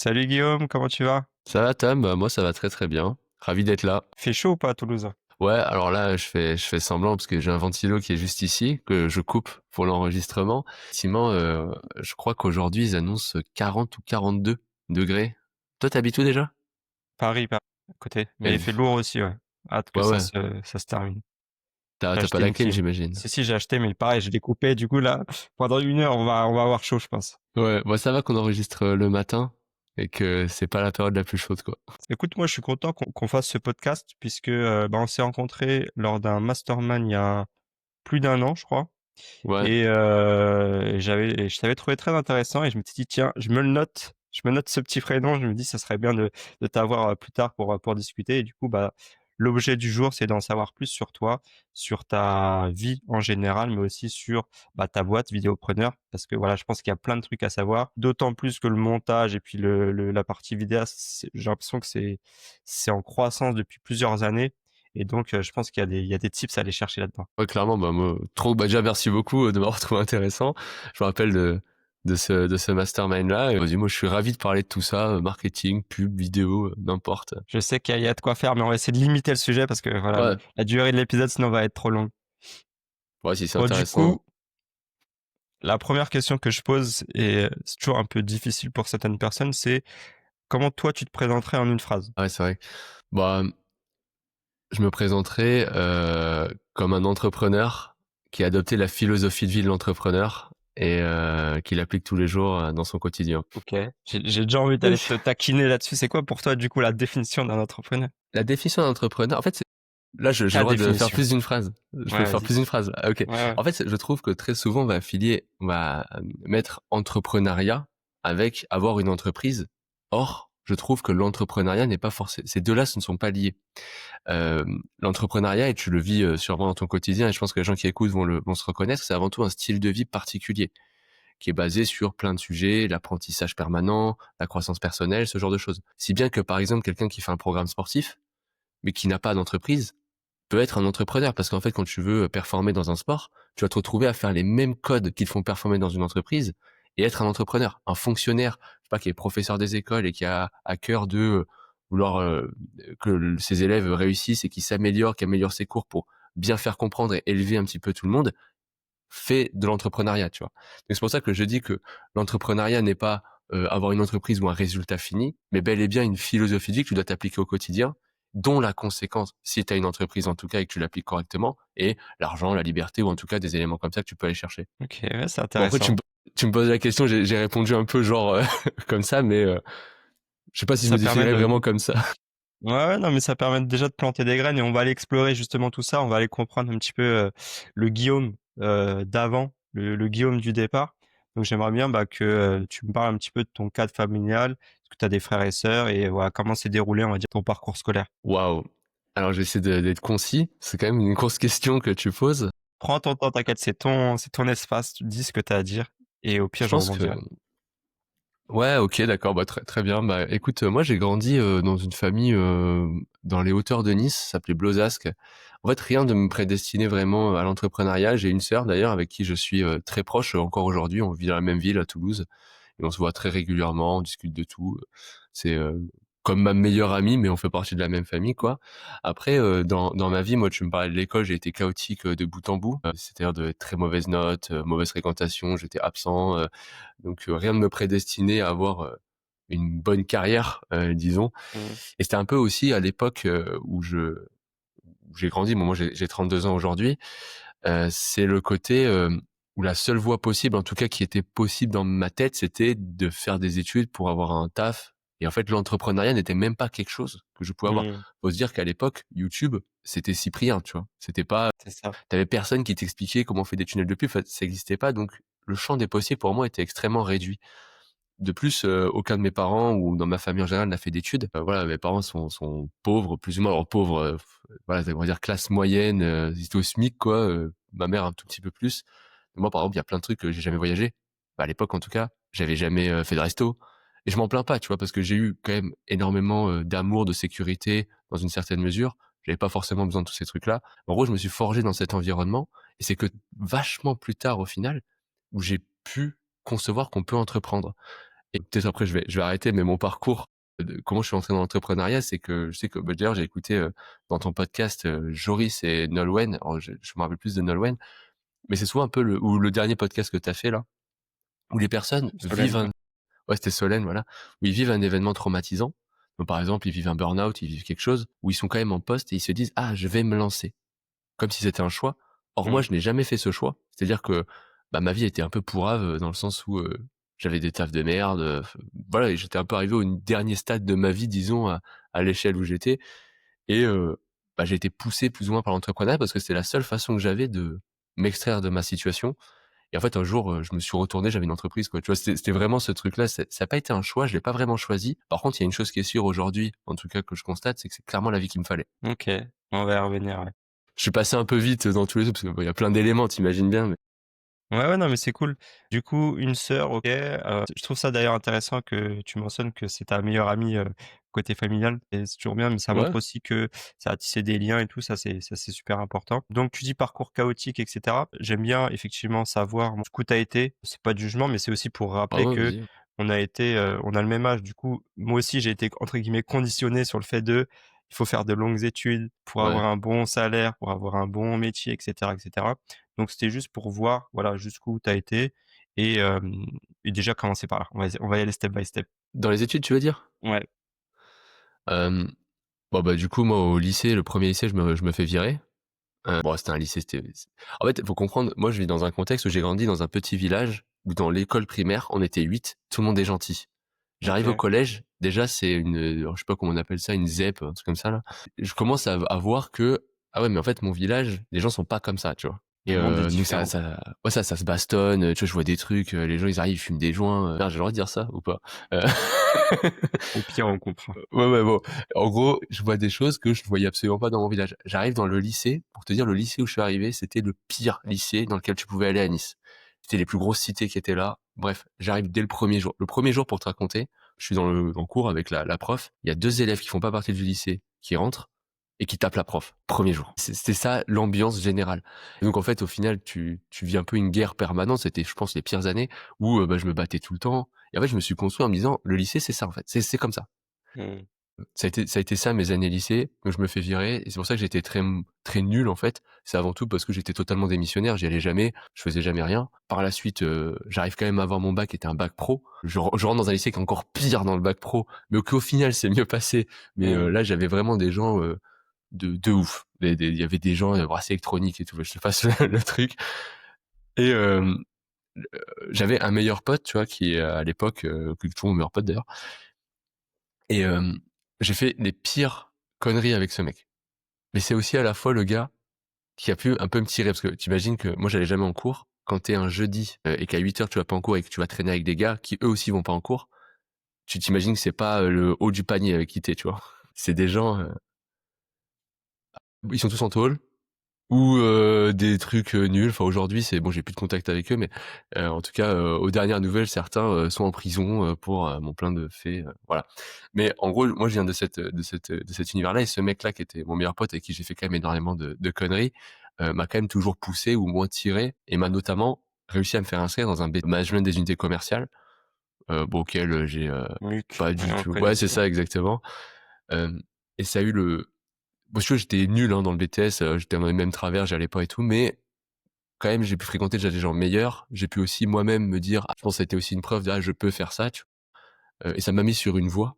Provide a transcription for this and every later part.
Salut Guillaume, comment tu vas? Ça va Tom? Bah, moi ça va très très bien. Ravi d'être là. Fait chaud ou pas à Toulouse? Ouais, alors là je fais semblant parce que j'ai un ventilo qui est juste ici, que je coupe pour l'enregistrement. Effectivement, je crois qu'aujourd'hui ils annoncent 40 ou 42 degrés. Toi t'habites où déjà? Paris, Paris, à côté. Mais il Elle- fait lourd aussi, ouais. Hâte que Ouais ouais, ça se termine. t'as J'ai t'as pas acheté la une clim clim. j'imagine. Si, j'ai acheté, mais pareil, je l'ai coupé. Du coup, là, pendant 1 heure, on va avoir chaud, je pense. Ouais, moi ça va qu'on enregistre le matin et que c'est pas la période la plus chaude quoi. Écoute, moi, je suis content qu'on fasse ce podcast puisque on s'est rencontrés lors d'un mastermind il y a plus d'1 an, je crois. Ouais, Et je t'avais trouvé très intéressant et je me suis dit, tiens, je me note ce petit prénom, je me dis, ça serait bien de t'avoir plus tard pour discuter. Et du coup, l'objet du jour, c'est d'en savoir plus sur toi, sur ta vie en général, mais aussi sur ta boîte Vidéopreneur, parce que voilà, je pense qu'il y a plein de trucs à savoir, d'autant plus que le montage et puis la partie vidéo, j'ai l'impression que c'est en croissance depuis plusieurs années. Et donc, je pense il y a des tips à aller chercher là-dedans. ouais clairement, bah moi trop, bah déjà merci beaucoup de m'avoir trouvé intéressant. Je me rappelle de ce mastermind là et vas-y, moi je suis ravi de parler de tout ça, marketing, pub, vidéo, n'importe. Je sais qu'il y a de quoi faire, mais on va essayer de limiter le sujet parce que voilà, Ouais, la durée de l'épisode sinon va être trop longue. ouais, si c'est Bon, du intéressant. coup, la première question que je pose, et c'est toujours un peu difficile pour certaines personnes, c'est comment toi tu te présenterais en une phrase? Ouais, c'est vrai. Bah, je me présenterai comme un entrepreneur qui a adopté la philosophie de vie de l'entrepreneur et qui l'applique tous les jours dans son quotidien. Ok. J'ai déjà envie d'aller te taquiner là-dessus. C'est quoi pour toi, du coup, la définition d'un entrepreneur? La définition d'un entrepreneur, en fait, là, j'ai Ta le droit de faire définition. plus d'une phrase. Je peux Ouais, faire vas-y. plus d'une phrase. Ah, ok. Ouais, ouais. En fait, je trouve que très souvent, on va mettre entrepreneuriat avec avoir une entreprise. Or, je trouve que l'entrepreneuriat n'est pas forcément, ces deux-là, ce ne sont pas liés. Euh, L'entrepreneuriat, et tu le vis sûrement dans ton quotidien, et je pense que les gens qui écoutent vont se reconnaître, c'est avant tout un style de vie particulier, qui est basé sur plein de sujets, l'apprentissage permanent, la croissance personnelle, ce genre de choses. Si bien que, par exemple, quelqu'un qui fait un programme sportif, mais qui n'a pas d'entreprise, peut être un entrepreneur, parce qu'en fait, quand tu veux performer dans un sport, tu vas te retrouver à faire les mêmes codes qui te font performer dans une entreprise et être un entrepreneur, un fonctionnaire, je sais pas, qui est professeur des écoles et qui a à cœur de vouloir que ses élèves réussissent et qui s'améliorent, qui améliore ses cours pour bien faire comprendre et élever un petit peu tout le monde, fait de l'entrepreneuriat, tu vois. Donc c'est pour ça que je dis que l'entrepreneuriat n'est pas avoir une entreprise ou un résultat fini, mais bel et bien une philosophie de vie que tu dois t'appliquer au quotidien, dont la conséquence, si tu as une entreprise en tout cas et que tu l'appliques correctement, est l'argent, la liberté ou en tout cas des éléments comme ça que tu peux aller chercher. Ok, ouais, c'est Bon après intéressant. tu me poses la question, j'ai répondu un peu genre comme ça, mais je sais pas si je Ça me permet définirais de, vraiment comme ça. Ouais, ouais, non, mais ça permet déjà de planter des graines et on va aller explorer justement tout ça. On va aller comprendre un petit peu le Guillaume d'avant, le Guillaume du départ. Donc j'aimerais bien que tu me parles un petit peu de ton cadre familial, est-ce que tu as des frères et sœurs et voilà comment s'est déroulé, on va dire, ton parcours scolaire. Waouh. Alors je vais essayer d'être concis, c'est quand même une grosse question que tu poses. Prends ton temps, t'inquiète, c'est ton espace, tu dis ce que tu as à dire et au pire Je je pense que rebondirai. ouais, ok, d'accord, bah très très bien. Bah écoute, moi j'ai grandi dans une famille dans les hauteurs de Nice, ça s'appelait Blozasque. En fait, rien de me prédestiner vraiment à l'entrepreneuriat. J'ai une sœur d'ailleurs avec qui je suis très proche encore aujourd'hui. On vit dans la même ville à Toulouse et on se voit très régulièrement, on discute de tout. C'est comme ma meilleure amie, mais on fait partie de la même famille, quoi. Après, dans ma vie, moi, tu me parlais de l'école, j'ai été chaotique de bout en bout. C'est-à-dire de très mauvaises notes, mauvaise fréquentation, j'étais absent. Donc rien ne me prédestinait à avoir une bonne carrière, disons. Mhm. Et c'était un peu aussi à l'époque où j'ai grandi. Bon, moi, j'ai 32 ans aujourd'hui. C'est le côté où la seule voie possible, en tout cas qui était possible dans ma tête, c'était de faire des études pour avoir un taf. Et en fait, l'entrepreneuriat n'était même pas quelque chose que je pouvais avoir. Mhm. Faut se dire qu'à l'époque, YouTube, c'était Cyprien, tu vois. C'était pas, C'est ça. t'avais personne qui t'expliquait comment on fait des tunnels de pub. Enfin, ça n'existait pas. Donc, le champ des possibles pour moi était extrêmement réduit. De plus, aucun de mes parents ou dans ma famille en général n'a fait d'études. Voilà, mes parents sont pauvres, plus ou moins. Alors pauvres, voilà, on va dire classe moyenne, ils étaient au SMIC quoi. Ma mère un tout petit peu plus. Mais moi, par exemple, il y a plein de trucs que j'ai jamais voyagé. Bah, à l'époque, en tout cas, j'avais jamais fait de resto. Et je m'en plains pas, tu vois, parce que j'ai eu quand même énormément d'amour, de sécurité dans une certaine mesure. J'avais pas forcément besoin de tous ces trucs-là. En gros, je me suis forgé dans cet environnement. Et c'est que vachement plus tard, au final, où j'ai pu concevoir qu'on peut entreprendre. Et peut-être après je vais arrêter, mais mon parcours de comment je suis entré dans l'entrepreneuriat, c'est que je sais que, bah, d'ailleurs j'ai écouté, dans ton podcast, Joris et Nolwenn, alors je me rappelle plus de Nolwenn, mais c'est souvent un peu le dernier podcast que tu as fait là, où les personnes Solène, vivent ouais. un ouais, c'était Solène, voilà, où ils vivent un événement traumatisant. Donc par exemple, ils vivent un burn-out, ils vivent quelque chose, où ils sont quand même en poste et ils se disent: «Ah, je vais me lancer». Comme si c'était un choix. Or moi, Mmh. je n'ai jamais fait ce choix. C'est-à-dire que, bah, ma vie était un peu pourrave, dans le sens où, j'avais des tafs de merde, voilà, et j'étais un peu arrivé au dernier stade de ma vie, disons, à l'échelle où j'étais, et bah, j'ai été poussé plus ou moins par l'entrepreneuriat parce que c'était la seule façon que j'avais de m'extraire de ma situation. Et en fait, un jour, je me suis retourné, j'avais une entreprise, quoi. Tu vois? C'était vraiment ce truc-là, ça a pas été un choix, je l'ai pas vraiment choisi. Par contre, il y a une chose qui est sûre aujourd'hui, en tout cas que je constate, c'est que c'est clairement la vie qu'il me fallait. OK, on va y revenir, ouais. Je suis passé un peu vite dans tous les trucs parce que, bah, il y a plein d'éléments, tu imagines bien, mais Ouais, ouais, non, mais c'est cool. Du coup, une sœur, OK, je trouve ça d'ailleurs intéressant que tu mentionnes que c'est ta meilleure amie, côté familial et c'est toujours bien, mais ça ouais, montre aussi que ça a tissé des liens et tout, ça c'est super important. Donc tu dis parcours chaotique et cetera. J'aime bien effectivement savoir jusqu'où tu as été. C'est pas de jugement, mais c'est aussi pour ah rappeler ouais, que vas-y. on a le même âge. Du coup, moi aussi, j'ai été entre guillemets «conditionné» sur le fait de, il faut faire de longues études pour Ouais. avoir un bon salaire, pour avoir un bon métier et cetera et cetera. Donc c'était juste pour voir, voilà, jusqu'où tu as été et et déjà commencer par là. On va y aller step by step. Dans les études, tu veux dire? Ouais, Hem, bon, bah, du coup, moi, au lycée, le premier lycée, je me fais virer. Bon, c'était un lycée, en fait, il faut comprendre, moi, je vis dans un contexte où j'ai grandi dans un petit village où dans l'école primaire, on était 8, tout le monde est gentil. J'arrive au OK. collège, déjà, c'est une, alors, je sais pas comment on appelle ça, une ZEP, un truc comme ça, là. Je commence à voir que, ah ouais, mais en fait, mon village, les gens sont pas comme ça, tu vois? Et Le monde est donc ça différent. ça ouais, ça se bastonne, tu vois? Je vois des trucs, les gens, ils arrivent, ils fument des joints, merde, j'ai le droit de dire ça ou pas? Heu Au pire, on comprend. Ouais, ouais, bon. En gros, je vois des choses que je ne voyais absolument pas dans mon village. J'arrive dans le lycée, pour te dire, le lycée où je suis arrivé, c'était le pire lycée dans lequel tu pouvais aller à Nice. C'était les plus grosses cités qui étaient là. Bref, j'arrive dès le premier jour. Le premier jour, pour te raconter, je suis dans le cours avec la prof. Il y a 2 élèves qui font pas partie du lycée qui rentrent et qui tapent la prof. Premier jour. C'était ça l'ambiance générale. Et donc en fait, au final, tu vis un peu une guerre permanente. C'était, je pense, les pires années où bah, je me battais tout le temps. Et en fait, je me suis construit en me disant, le lycée, c'est ça en fait. C'est comme ça. Mmh. Ça a été ça mes années lycée, donc je me fais virer et c'est pour ça que j'étais très nul en fait. C'est avant tout parce que j'étais totalement démissionnaire, j'y allais jamais, je faisais jamais rien. Par la suite, j'arrive quand même à avoir mon bac qui était un bac pro. Je rentre dans un lycée qui est encore pire dans le bac pro, mais qu'au final c'est mieux passé. Mais Mmh. là j'avais vraiment des gens, de ouf. Il y avait des gens, bracelet électronique et tout, je te passe le truc. Et j'avais un meilleur pote, tu vois, qui à l'époque, qui est toujours mon meilleur pote d'ailleurs. Et j'ai fait les pires conneries avec ce mec. Mais c'est aussi à la fois le gars qui a pu un peu me tirer, parce que tu imagines que moi j'allais jamais en cours. Quand tu es un jeudi, et qu'à 8 heures tu vas pas en cours et que tu vas traîner avec des gars qui eux aussi vont pas en cours, tu t'imagines que c'est pas, le haut du panier avec qui tu es, tu vois? C'est des gens, ils sont tous en tôle ou des trucs, nuls. Enfin aujourd'hui, c'est bon, j'ai plus de contact avec eux, mais en tout cas, aux dernières nouvelles, certains, sont en prison, pour, mon plein de faits, voilà. Mais en gros, moi je viens de cet univers-là, et ce mec-là qui était mon meilleur pote avec qui j'ai fait quand même énormément de conneries, m'a quand même toujours poussé ou moins tiré, et m'a notamment réussi à me faire inscrire dans un management des unités commerciales, bon auquel, j'ai, Luc, pas ouais, du on tout, connaît ouais, aussi. c'est ça exactement. Hem Et ça a eu le bon, si tu veux, j'étais nul, hein, dans le BTS, j'étais dans les mêmes travers, j'y allais pas et tout, mais quand même, j'ai pu fréquenter déjà des gens meilleurs. J'ai pu aussi moi-même me dire, ah, je pense que ça a été aussi une preuve de: «Ah, je peux faire ça», tu vois? Et ça m'a mis sur une voie.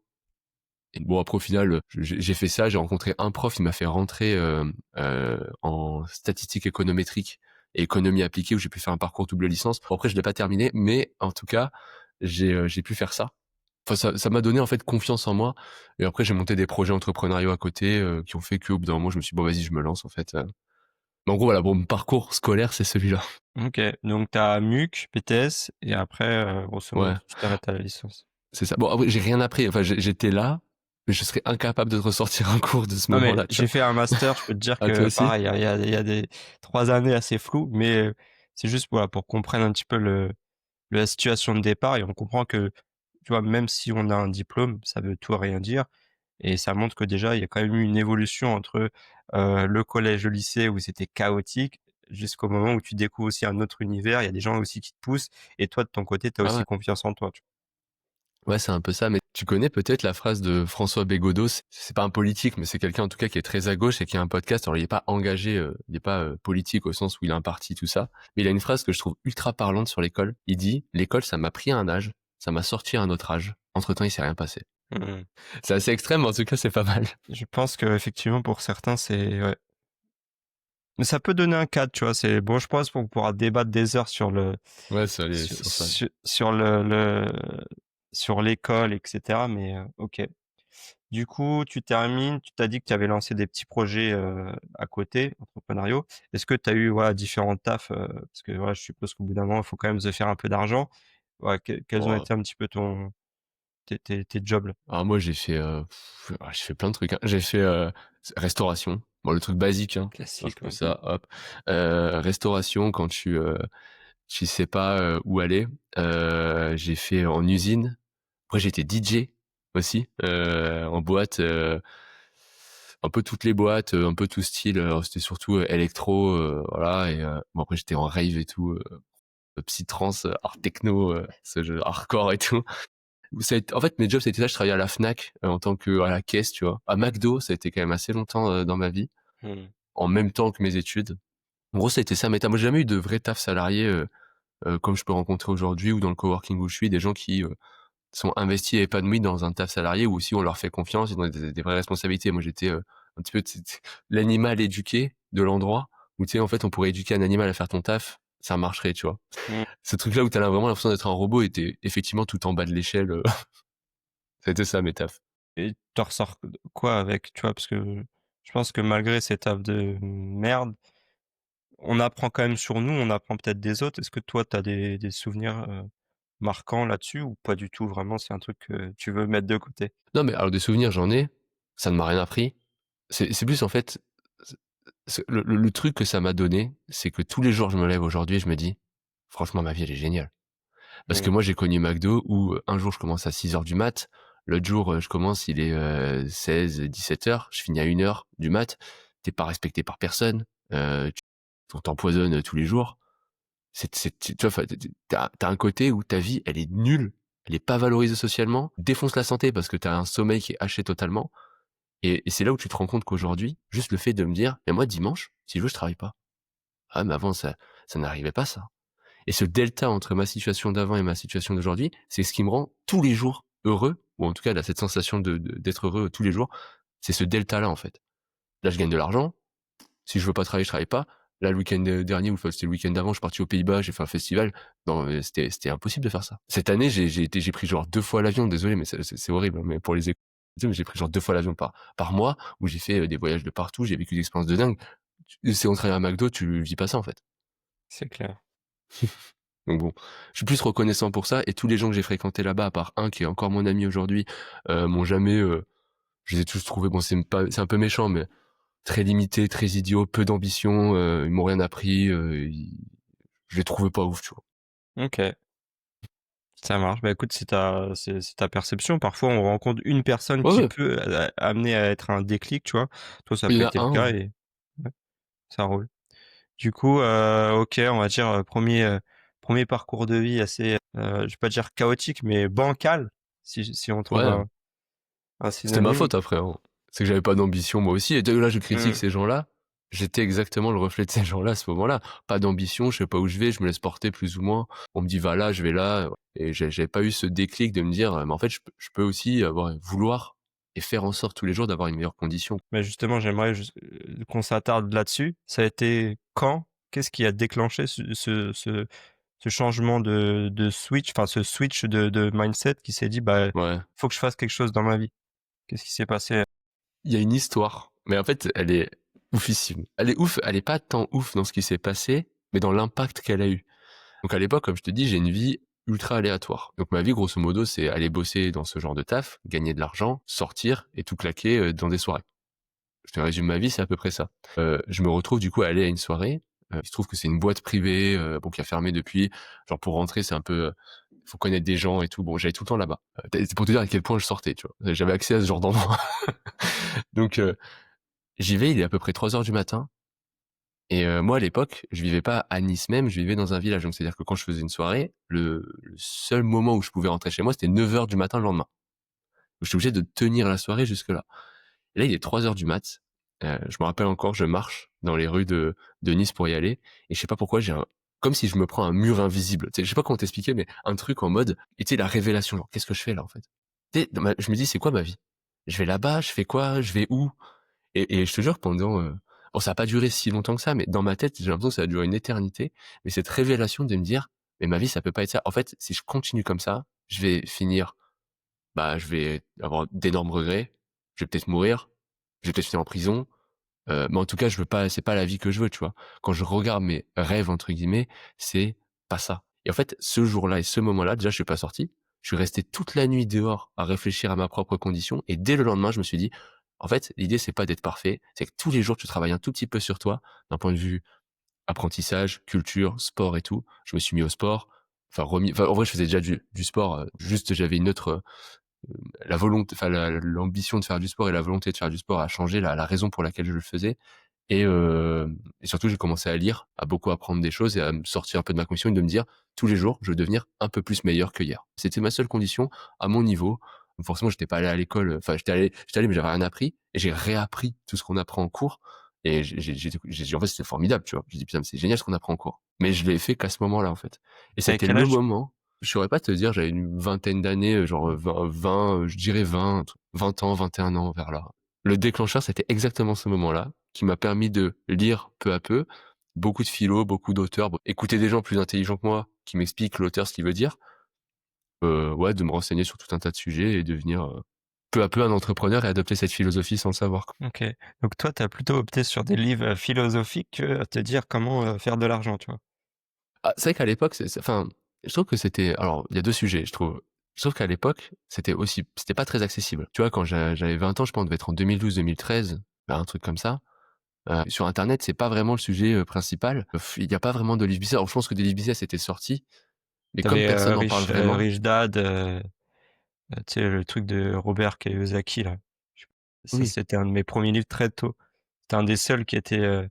Et bon, après au final, j'ai fait ça, j'ai rencontré un prof, il m'a fait rentrer, en statistique économétrique et économie appliquée, où j'ai pu faire un parcours double licence. Bon, après je l'ai pas terminé, mais en tout cas, j'ai pu faire ça. Enfin, ça m'a donné en fait confiance en moi, et après j'ai monté des projets entrepreneuriaux à côté, qui ont fait qu'au bout d'un moment je me suis dit: «Bon vas-y, je me lance en fait», mais en gros voilà, bon, mon parcours scolaire c'est celui-là. OK, donc tu as MUC, BTS et après, grosso modo, Ouais. tu t'arrêtes à la licence. C'est ça. Bon, après, j'ai rien appris. Enfin, j'étais là, mais je serais incapable de te ressortir un cours de ce Non, mais moment-là, tu j'ai vois? fait un master, je peux te dire Ah, toi que aussi? pareil, il y a des 3 années assez floues, mais c'est juste, voilà, pour qu'on comprenne un petit peu la situation de départ et on comprend que, tu vois, même si on a un diplôme, ça veut tout et rien dire et ça montre que déjà, il y a quand même eu une évolution entre, le collège, le lycée où c'était chaotique, jusqu'au moment où tu découvres aussi un autre univers. Il y a des gens aussi qui te poussent et toi, de ton côté, tu as Ah aussi ouais. confiance en toi, tu Ouais, c'est un peu ça, mais tu connais peut-être la phrase de François Bégodeau, c'est pas un politique, mais c'est quelqu'un en tout cas qui est très à gauche et qui a un podcast. Alors il est pas engagé, il est pas politique au sens où il a un parti, tout ça, mais il a une phrase que je trouve ultra parlante sur l'école. Il dit: «L'école, ça m'a pris à un âge, ça m'a sorti à un autre âge. Entre-temps, il s'est rien passé». Mmh. C'est assez extrême, mais en tout cas, c'est pas mal. Je pense qu'effectivement pour certains c'est ouais. Mais ça peut donner un cadre, tu vois? C'est bon, je pense qu'on pourra débattre des heures sur le Ouais, ça allait sur sur ça. sur sur le sur l'école et cetera, mais OK. Du coup, tu termines, tu t'as dit que tu avais lancé des petits projets, à côté, entrepreneuriaux. Est-ce que tu as eu, voilà, différents tafs, parce que, voilà, je suppose qu'au bout d'un moment, il faut quand même se faire un peu d'argent. Ouais, quels ont Oh, été un petit peu tes jobs là? alors moi, j'ai fait plein de trucs, hein. J'ai fait, restauration. Bon, le truc basique, hein, c'est un Classique, peu ouais. ça, hop. Restauration quand tu sais pas, où aller. J'ai fait en usine. Après, j'étais DJ aussi, en boîte, un peu toutes les boîtes, un peu tout style. C'était surtout, électro, voilà et bon après j'étais en rave et tout, psytrance, art techno, ce jeu hardcore et tout. Ça a été en fait, mes jobs, c'était ça. Je travaillais à la Fnac, en tant que à la caisse, tu vois? À McDo, ça a été quand même assez longtemps, dans ma vie, Mmh. en même temps que mes études. En gros, ça a été ça mes tafs. Moi, j'ai jamais eu de vrai taf salarié, comme je peux rencontrer aujourd'hui ou dans le coworking où je suis, des gens qui, sont investis et épanouis dans un taf salarié où aussi on leur fait confiance, ils ont des vraies responsabilités. Moi, j'étais, un petit peu l'animal éduqué de l'endroit où, tu sais, en fait, on pourrait éduquer un animal à faire ton taf, ça marcherait, tu vois? Mmh. Ce truc-là où t'as vraiment l'impression d'être un robot et tu effectivement tout en bas de l'échelle, ça a été ça mes tafs. Et tu ressors quoi avec, tu vois? Parce que je pense que malgré ces tafs de merde, on apprend quand même sur nous, on apprend peut-être des autres. Est-ce que toi, tu as des souvenirs, marquants là-dessus ou pas du tout? Vraiment, c'est un truc que tu veux mettre de côté? Non, mais alors des souvenirs, j'en ai, ça ne m'a rien appris. C'est plus en fait, c le truc que ça m'a donné, c'est que tous les jours je me lève aujourd'hui et je me dis: «Franchement ma vie elle est géniale». Parce que Mmh. moi j'ai connu McDo où, un jour je commence à 6 heures du mat, l'autre jour, je commence il est, 16-17 heures, je finis à 1 heure du mat. Tu pas respecté par personne, tu on t'empoisonne, tous les jours. Tu vois, enfin, tu un côté où ta vie elle est nulle, elle est pas valorisée socialement, défonce la santé parce que tu as un sommeil qui est haché totalement et c'est là où tu te rends compte qu'aujourd'hui, juste le fait de me dire: «Mais moi dimanche, si je veux je travaille pas». Ah mais avant ça n'arrivait pas ça. Et ce delta entre ma situation d'avant et ma situation d'aujourd'hui, c'est ce qui me rend tous les jours heureux, ou en tout cas, là, cette sensation d'être heureux tous les jours, c'est ce delta-là, en fait. Là, je gagne de l'argent. Si je veux pas travailler, je travaille pas. Là, le week-end dernier, ou enfin, c'était le week-end d'avant, je suis parti aux Pays-Bas, j'ai fait un festival. Non, c'était impossible de faire ça. Cette année, j'ai pris genre 2 fois l'avion, désolé, mais c'est horrible, hein, mais pour les écoles, mais j'ai pris genre 2 fois l'avion par mois, où j'ai fait des voyages de partout, j'ai vécu des expériences de dingue. C'est on travaille à McDo, tu vis pas ça, en fait. C'est clair. Donc bon, je suis plus reconnaissant pour ça et tous les gens que j'ai fréquentés là-bas, à part un qui est encore mon ami aujourd'hui, m'ont jamais, je les ai tous trouvés, bon c'est un peu méchant, mais très limités, très idiots, peu d'ambition, ils m'ont rien appris, je les trouvais pas ouf, tu vois? OK, ça marche. Bah, écoute, c'est ta perception. Parfois, on rencontre une personne Ouais, qui ouais, peut amener à être un déclic, tu vois? Toi, ça a il pas y en a été le cas un, et ouais, ça roule. Du coup, OK, on va dire, 1er parcours de vie assez, je vais pas dire chaotique, mais bancal, si on trouve ouais, un c'était ma synonyme. faute après, hein. C'est que j'avais pas d'ambition moi aussi et de là je critique Mmh. ces gens-là, j'étais exactement le reflet de ces gens-là à ce moment-là. Pas d'ambition, je sais pas où je vais, je me laisse porter plus ou moins. On me dit: «Va là», je vais là, et j'avais pas eu ce déclic de me dire: «Mais en fait je peux aussi vouloir et faire en sorte tous les jours d'avoir une meilleure condition». Mais justement, j'aimerais qu'on s'attarde là-dessus. Ça a été quand? Qu'est-ce qui a déclenché ce changement de switch, enfin ce switch de mindset qui s'est dit: «Bah, Ouais. faut que je fasse quelque chose dans ma vie»? Qu'est-ce qui s'est passé? Il y a une histoire, mais en fait elle est oufissime. Elle est ouf, elle est pas tant ouf dans ce qui s'est passé, mais dans l'impact qu'elle a eu. Donc à l'époque, comme je te dis, j'ai une vie ultra aléatoire. Donc ma vie, grosso modo, c'est aller bosser dans ce genre de taf, gagner de l'argent, sortir et tout claquer dans des soirées. Je te résume ma vie, c'est à peu près ça. Je me retrouve du coup à aller à une soirée. Il se trouve que c'est une boîte privée, bon, qui a fermé depuis. Genre pour rentrer, c'est un peu, faut connaître des gens et tout. Bon, j'allais tout le temps là-bas. C'est pour te dire à quel point je sortais, tu vois. J'avais accès à ce genre d'endroit. Donc j'y vais, il est à peu près 3 heures du matin Et moi, à l'époque, je vivais pas à Nice même, je vivais dans un village. Donc c'est-à-dire que quand je faisais une soirée, le seul moment où je pouvais rentrer chez moi, c'était 9 heures du matin le lendemain. Donc j'étais obligé de tenir la soirée jusque-là. Et là, il est 3 heures du mat. Je me rappelle encore, je marche dans les rues de Nice pour y aller. Et je sais pas pourquoi, comme si je me prends un mur invisible. Tu sais, je sais pas comment t'expliquer, mais un truc en mode, et tu sais, la révélation, genre, qu'est-ce que je fais là, en fait? Tu sais, je me dis, c'est quoi ma vie? Je vais là-bas, je fais quoi? Je vais où? Et je te jure, bon, ça a pas duré si longtemps que ça, mais dans ma tête, j'ai l'impression que ça a duré une éternité. Mais cette révélation de me dire, mais ma vie, ça peut pas être ça. En fait, si je continue comme ça, je vais finir, bah, je vais avoir d'énormes regrets. Je vais peut-être mourir. Je vais peut-être finir en prison. Mais en tout cas, je veux pas, c'est pas la vie que je veux, tu vois. Quand je regarde mes rêves, entre guillemets, c'est pas ça. Et en fait, ce jour-là et ce moment-là, déjà, je suis pas sorti. Je suis resté toute la nuit dehors à réfléchir à ma propre condition. Et dès le lendemain, je me suis dit, en fait, l'idée, c'est pas d'être parfait. C'est que tous les jours, tu travailles un tout petit peu sur toi, d'un point de vue apprentissage, culture, sport et tout. Je me suis mis au sport. Enfin, en vrai, je faisais déjà du sport. Juste, j'avais une autre, la volonté, enfin, l'ambition de faire du sport et la volonté de faire du sport a changé la raison pour laquelle je le faisais. Et surtout, j'ai commencé à lire, à beaucoup apprendre des choses et à me sortir un peu de ma condition et de me dire, tous les jours, je veux devenir un peu plus meilleur que hier. C'était ma seule condition à mon niveau. Donc forcément, j'étais pas allé à l'école. Enfin, j'étais allé, mais j'avais rien appris. Et j'ai réappris tout ce qu'on apprend en cours. Et en fait, c'était formidable, tu vois. J'ai dit, putain, mais c'est génial ce qu'on apprend en cours. Mais je l'ai fait qu'à ce moment-là, en fait. Et Avec c'était quel le âge? moment, je saurais pas te dire, j'avais une vingtaine d'années, genre 20, je dirais 20, 20 ans, 21 ans, vers là. Le déclencheur, c'était exactement ce moment-là, qui m'a permis de lire peu à peu, beaucoup de philo, beaucoup d'auteurs, écouter des gens plus intelligents que moi, qui m'expliquent l'auteur ce qu'il veut dire, ouais, de me renseigner sur tout un tas de sujets et devenir, peu à peu un entrepreneur et adopter cette philosophie sans le savoir, quoi. OK. Donc toi, tu as plutôt opté sur des livres, philosophiques que à te dire comment, faire de l'argent, tu vois? Ah, c'est vrai qu'à l'époque, enfin, je trouve que c'était, alors, il y a 2 sujets, je trouve. Je trouve qu'à l'époque, c'était pas très accessible. Tu vois, quand j'avais 20 ans, je pense, on devait être en 2012-2013, bah, un truc comme ça. Sur internet, c'est pas vraiment le sujet, principal. Il y a pas vraiment de livres business. Alors je pense que des livres business étaient sortis, mais Tu comme avais, personne n'en parle vraiment. Rich Dad, tu sais, le truc de Robert Kiyosaki là. Je Ça, Oui. c'était un de mes premiers livres très tôt. C'était un des seuls qui était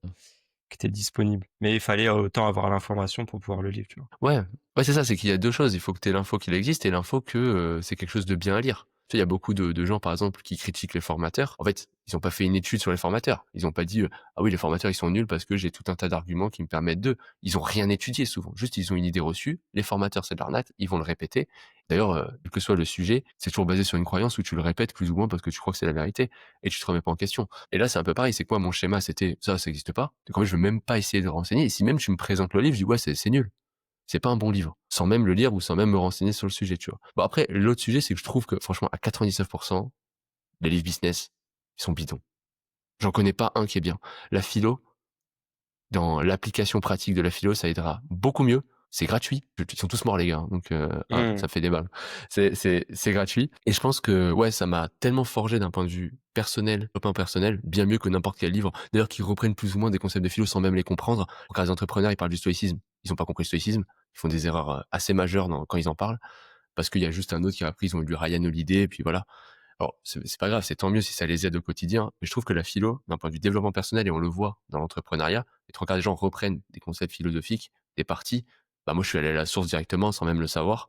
disponible. Mais il fallait autant avoir l'information pour pouvoir le lire, tu vois? Ouais, ouais, c'est ça, c'est qu'il y a 2 choses. Il faut que tu aies l'info qu'il existe et l'info que, c'est quelque chose de bien à lire. Tu sais, il y a beaucoup de gens, par exemple, qui critiquent les formateurs. En fait, ils ont pas fait une étude sur les formateurs. Ils ont pas dit, «Ah oui, les formateurs, ils sont nuls parce que j'ai tout un tas d'arguments qui me permettent de». Ils ont rien étudié souvent. Juste, ils ont une idée reçue. Les formateurs, c'est de l'arnaque, ils vont le répéter. D'ailleurs, quel que soit le sujet, c'est toujours basé sur une croyance où tu le répètes plus ou moins parce que tu crois que c'est la vérité et tu te remets pas en question. Et là, c'est un peu pareil. C'est quoi mon schéma? C'était: ça existe pas. Donc en fait, je veux même pas essayer de renseigner et si même tu me présentes le livre, je dis: «Ouais, c'est nul». C'est pas un bon livre, sans même le lire ou sans même me renseigner sur le sujet, tu vois? Bon après, l'autre sujet, c'est que je trouve que franchement à 99 les livres business, ils sont bidons. J'en connais pas un qui est bien. La philo, dans l'application pratique de la philo, ça aidera beaucoup mieux. C'est gratuit. Ils sont tous morts les gars, hein, donc hein, Mmh. ça fait des balles. C'est gratuit et je pense que ouais, ça m'a tellement forgé d'un point de vue personnel, développement personnel, bien mieux que n'importe quel livre. D'ailleurs, qui reprennent plus ou moins des concepts de philo sans même les comprendre. Quand les entrepreneurs, ils parlent du stoïcisme, ils ont pas compris le stoïcisme. Ils font des erreurs assez majeures quand ils en parlent parce qu'il y a juste un autre qui a appris, ils ont lu Ryan Holiday et puis voilà. Alors, c'est pas grave, c'est tant mieux si ça les aide au quotidien, mais je trouve que la philo, d'un point de vue développement personnel, et on le voit dans l'entrepreneuriat, les 3 quarts des gens reprennent des concepts philosophiques, des parties. Bah, moi, je suis allé à la source directement sans même le savoir.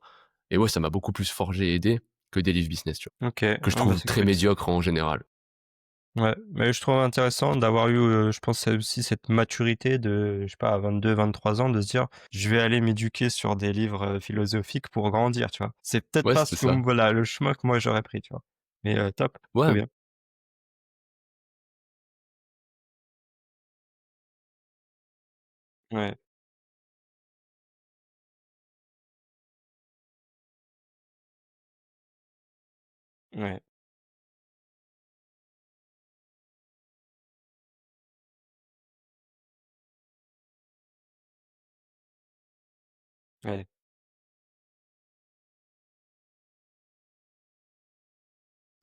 Et ouais, ça m'a beaucoup plus forgé et aidé que des livres business, tu vois. OK. Que je Ah bah, trouve c'est très cool ça. médiocres en général. Ouais, mais je trouve intéressant d'avoir eu, je pense, c'est aussi cette maturité de, je sais pas, à 22-23 ans, de se dire: «Je vais aller m'éduquer sur des livres, philosophiques pour grandir», tu vois? C'est peut-être Ouais, pas c'est ce que ça. voilà, le chemin que moi j'aurais pris, tu vois? Mais, top, trop Ouais, bien. Ouais, ouais, ouais.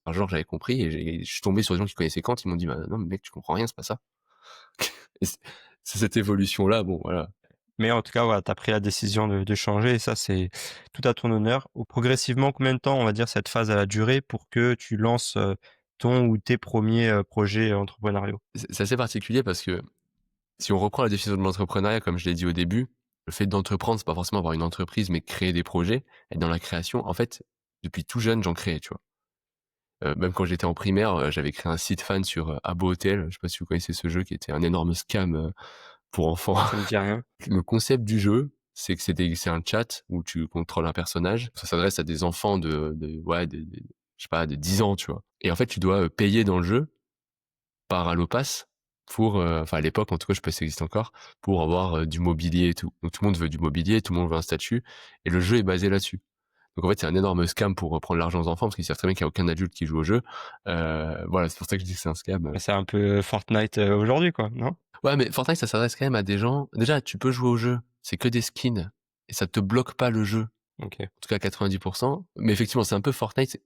un jour, j'avais compris et je suis tombé sur des gens qui connaissaient Kant, ils m'ont dit: «Bah, non, mais mec, tu comprends rien, c'est pas ça». Et c'est cette évolution-là, bon, voilà. Mais en tout cas, voilà, tu as pris la décision de changer et ça, c'est tout à ton honneur. Ou progressivement, combien de temps, on va dire, cette phase, elle a duré pour que tu lances, ton ou tes premiers projets entrepreneuriaux? C'est assez particulier parce que Si on reprend la définition de l'entrepreneuriat, comme je l'ai dit au début, le fait d'entreprendre, c'est pas forcément avoir une entreprise, mais créer des projets, être dans la création. En fait, depuis tout jeune, j'en créais, tu vois? Même quand j'étais en primaire, j'avais créé un site fan sur, Habbo Hotel. Je sais pas si vous connaissez ce jeu qui était un énorme scam, pour enfants. Ça me dit rien. Le concept du jeu, c'est que c'est un chat où tu contrôles un personnage. Ça s'adresse à des enfants de ouais, je sais pas, de 10 ans, tu vois? Et en fait, tu dois, payer dans le jeu par allopass pour, enfin à l'époque en tout cas, je sais pas si ça existe encore, pour avoir, du mobilier et tout. Donc tout le monde veut du mobilier, tout le monde veut un statut et le jeu est basé là-dessus. Donc en fait, c'est un énorme scam pour, prendre l'argent aux enfants parce qu'ils savent très bien qu'il y a aucun adulte qui joue au jeu. Voilà, c'est pour ça que je dis que c'est un scam. Bah, c'est un peu Fortnite, aujourd'hui, quoi, non? Ouais, mais Fortnite, ça s'adresse quand même à des gens déjà, tu peux jouer au jeu, c'est que des skins et ça te bloque pas le jeu, OK, en tout cas à 90. Mais effectivement, c'est un peu Fortnite,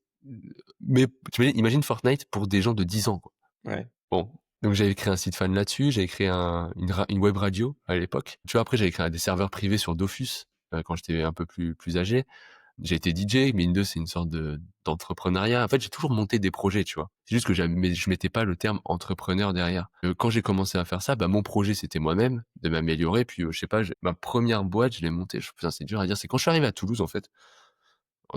mais tu imagines Fortnite pour des gens de 10 ans, quoi. ouais. Bon, donc j'avais créé un site fan là-dessus, j'avais créé une web radio à l'époque. Tu vois, après, j'avais créé des serveurs privés sur Dofus, quand j'étais un peu plus âgé. J'ai été DJ, mine de c'est une sorte d'entrepreneuriat. En fait, j'ai toujours monté des projets, tu vois? C'est juste que je mettais pas le terme entrepreneur derrière. Quand j'ai commencé à faire ça, bah, mon projet, c'était moi-même, de m'améliorer. Puis, je sais pas, ma première boîte, je l'ai montée, putain, c'est dur à dire. C'est quand je suis arrivé à Toulouse, en fait.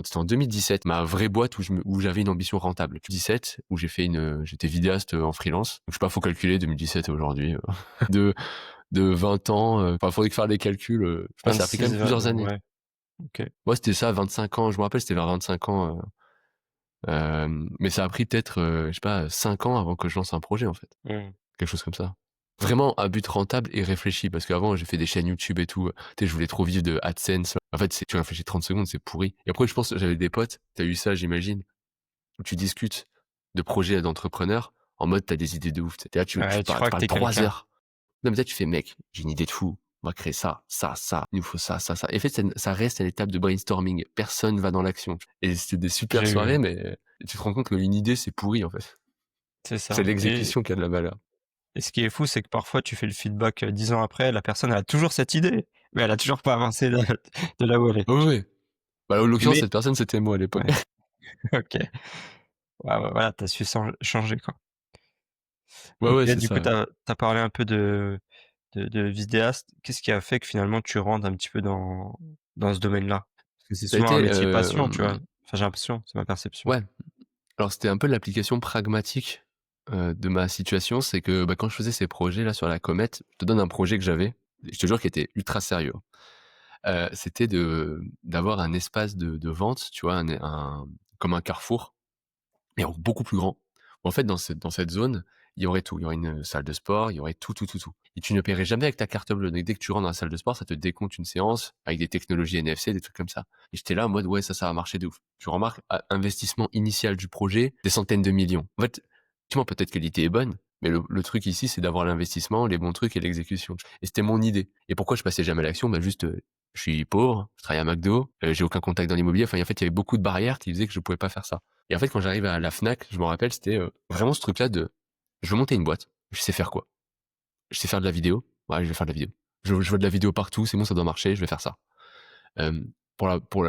C'était en 2017, ma vraie boîte où j'avais une ambition rentable. 2017, où j'étais vidéaste en freelance. Donc, je sais pas, faut calculer 2017 et aujourd'hui, de, de 20 ans. Enfin, faudrait que faire des calculs. Je sais pas, ça a pris quand 26, même plusieurs années. ouais, OK. Moi, c'était ça, 25 ans. Je me rappelle, c'était vers 25 ans. Mais ça a pris peut-être, je sais pas, 5 ans avant que je lance un projet, en fait. Mmh. Quelque chose comme ça. Vraiment à but rentable et réfléchi, parce qu'avant, j'ai fait des chaînes YouTube et tout. Tu sais, je voulais trop vivre de AdSense. En fait, tu réfléchis 30 secondes, c'est pourri. Et après, je pense que j'avais des potes, t'as eu ça, j'imagine, où tu discutes de projets d'entrepreneurs en mode t'as des idées de ouf. Tu là, Ouais, tu tu crois que parles tu 3 quelqu'un. heures. Non, mais là, tu fais, mec, j'ai une idée de fou. On va créer ça, ça, ça. Il nous faut ça, ça, ça. Et en fait, ça reste à l'étape de brainstorming. Personne va dans l'action. Et c'était des super J'ai soirées, eu mais tu te rends compte qu'une idée, c'est pourri, en fait. C'est C'est ça l'exécution qui a de la valeur. et ce qui est fou, c'est que parfois tu fais le feedback, 10 ans après, la personne elle a toujours cette idée, mais elle a toujours pas avancé de là où elle est. Oui, oui. Bah, en l'occurrence, Mais cette personne, c'était moi à l'époque. ouais, OK. Ouais, ouais, voilà, tu as su changer, quoi. Ouais, OK, ouais, c'est du coup, ça. tu as parlé un peu de vidéaste. Qu'est-ce qui a fait que finalement tu rentres un petit peu dans ce domaine-là? Parce que c'est Ça a souvent un été, métier passion, tu vois? Enfin, j'ai l'impression, c'est ma perception. ouais, alors c'était un peu l'application pragmatique, de ma situation. C'est que, bah, quand je faisais ces projets-là sur la comète, je te donne un projet que j'avais, je te jure qui était ultra sérieux. C'était d'avoir un espace de vente, tu vois? Comme un Carrefour, mais en beaucoup plus grand. En fait, dans cette zone, il y aurait tout. Il y aurait une salle de sport, il y aurait tout, tout, tout, tout. Et tu ne paierais jamais avec ta carte bleue. Donc dès que tu rentres dans la salle de sport, ça te décompte une séance avec des technologies NFC, des trucs comme ça. Et j'étais là en mode: «Ouais, ça va marcher de ouf». Tu remarques, investissement initial du projet, des centaines de millions. En fait, effectivement, peut-être que l'idée est bonne, mais le truc ici, c'est d'avoir l'investissement, les bons trucs et l'exécution. Et c'était mon idée. Et pourquoi je passais jamais à l'action? Bah, juste, je suis pauvre, je travaille à McDo, j'ai aucun contact dans l'immobilier. Enfin, en fait, il y avait beaucoup de barrières qui faisaient que je pouvais pas faire ça. Et en fait, quand j'arrive à la Fnac, je me rappelle, c'était, vraiment ce truc-là de: «Je veux monter une boîte, je sais faire quoi? Je sais faire de la vidéo, ouais, je vais faire de la vidéo. Je veux de la vidéo partout, c'est bon, ça doit marcher, je vais faire ça».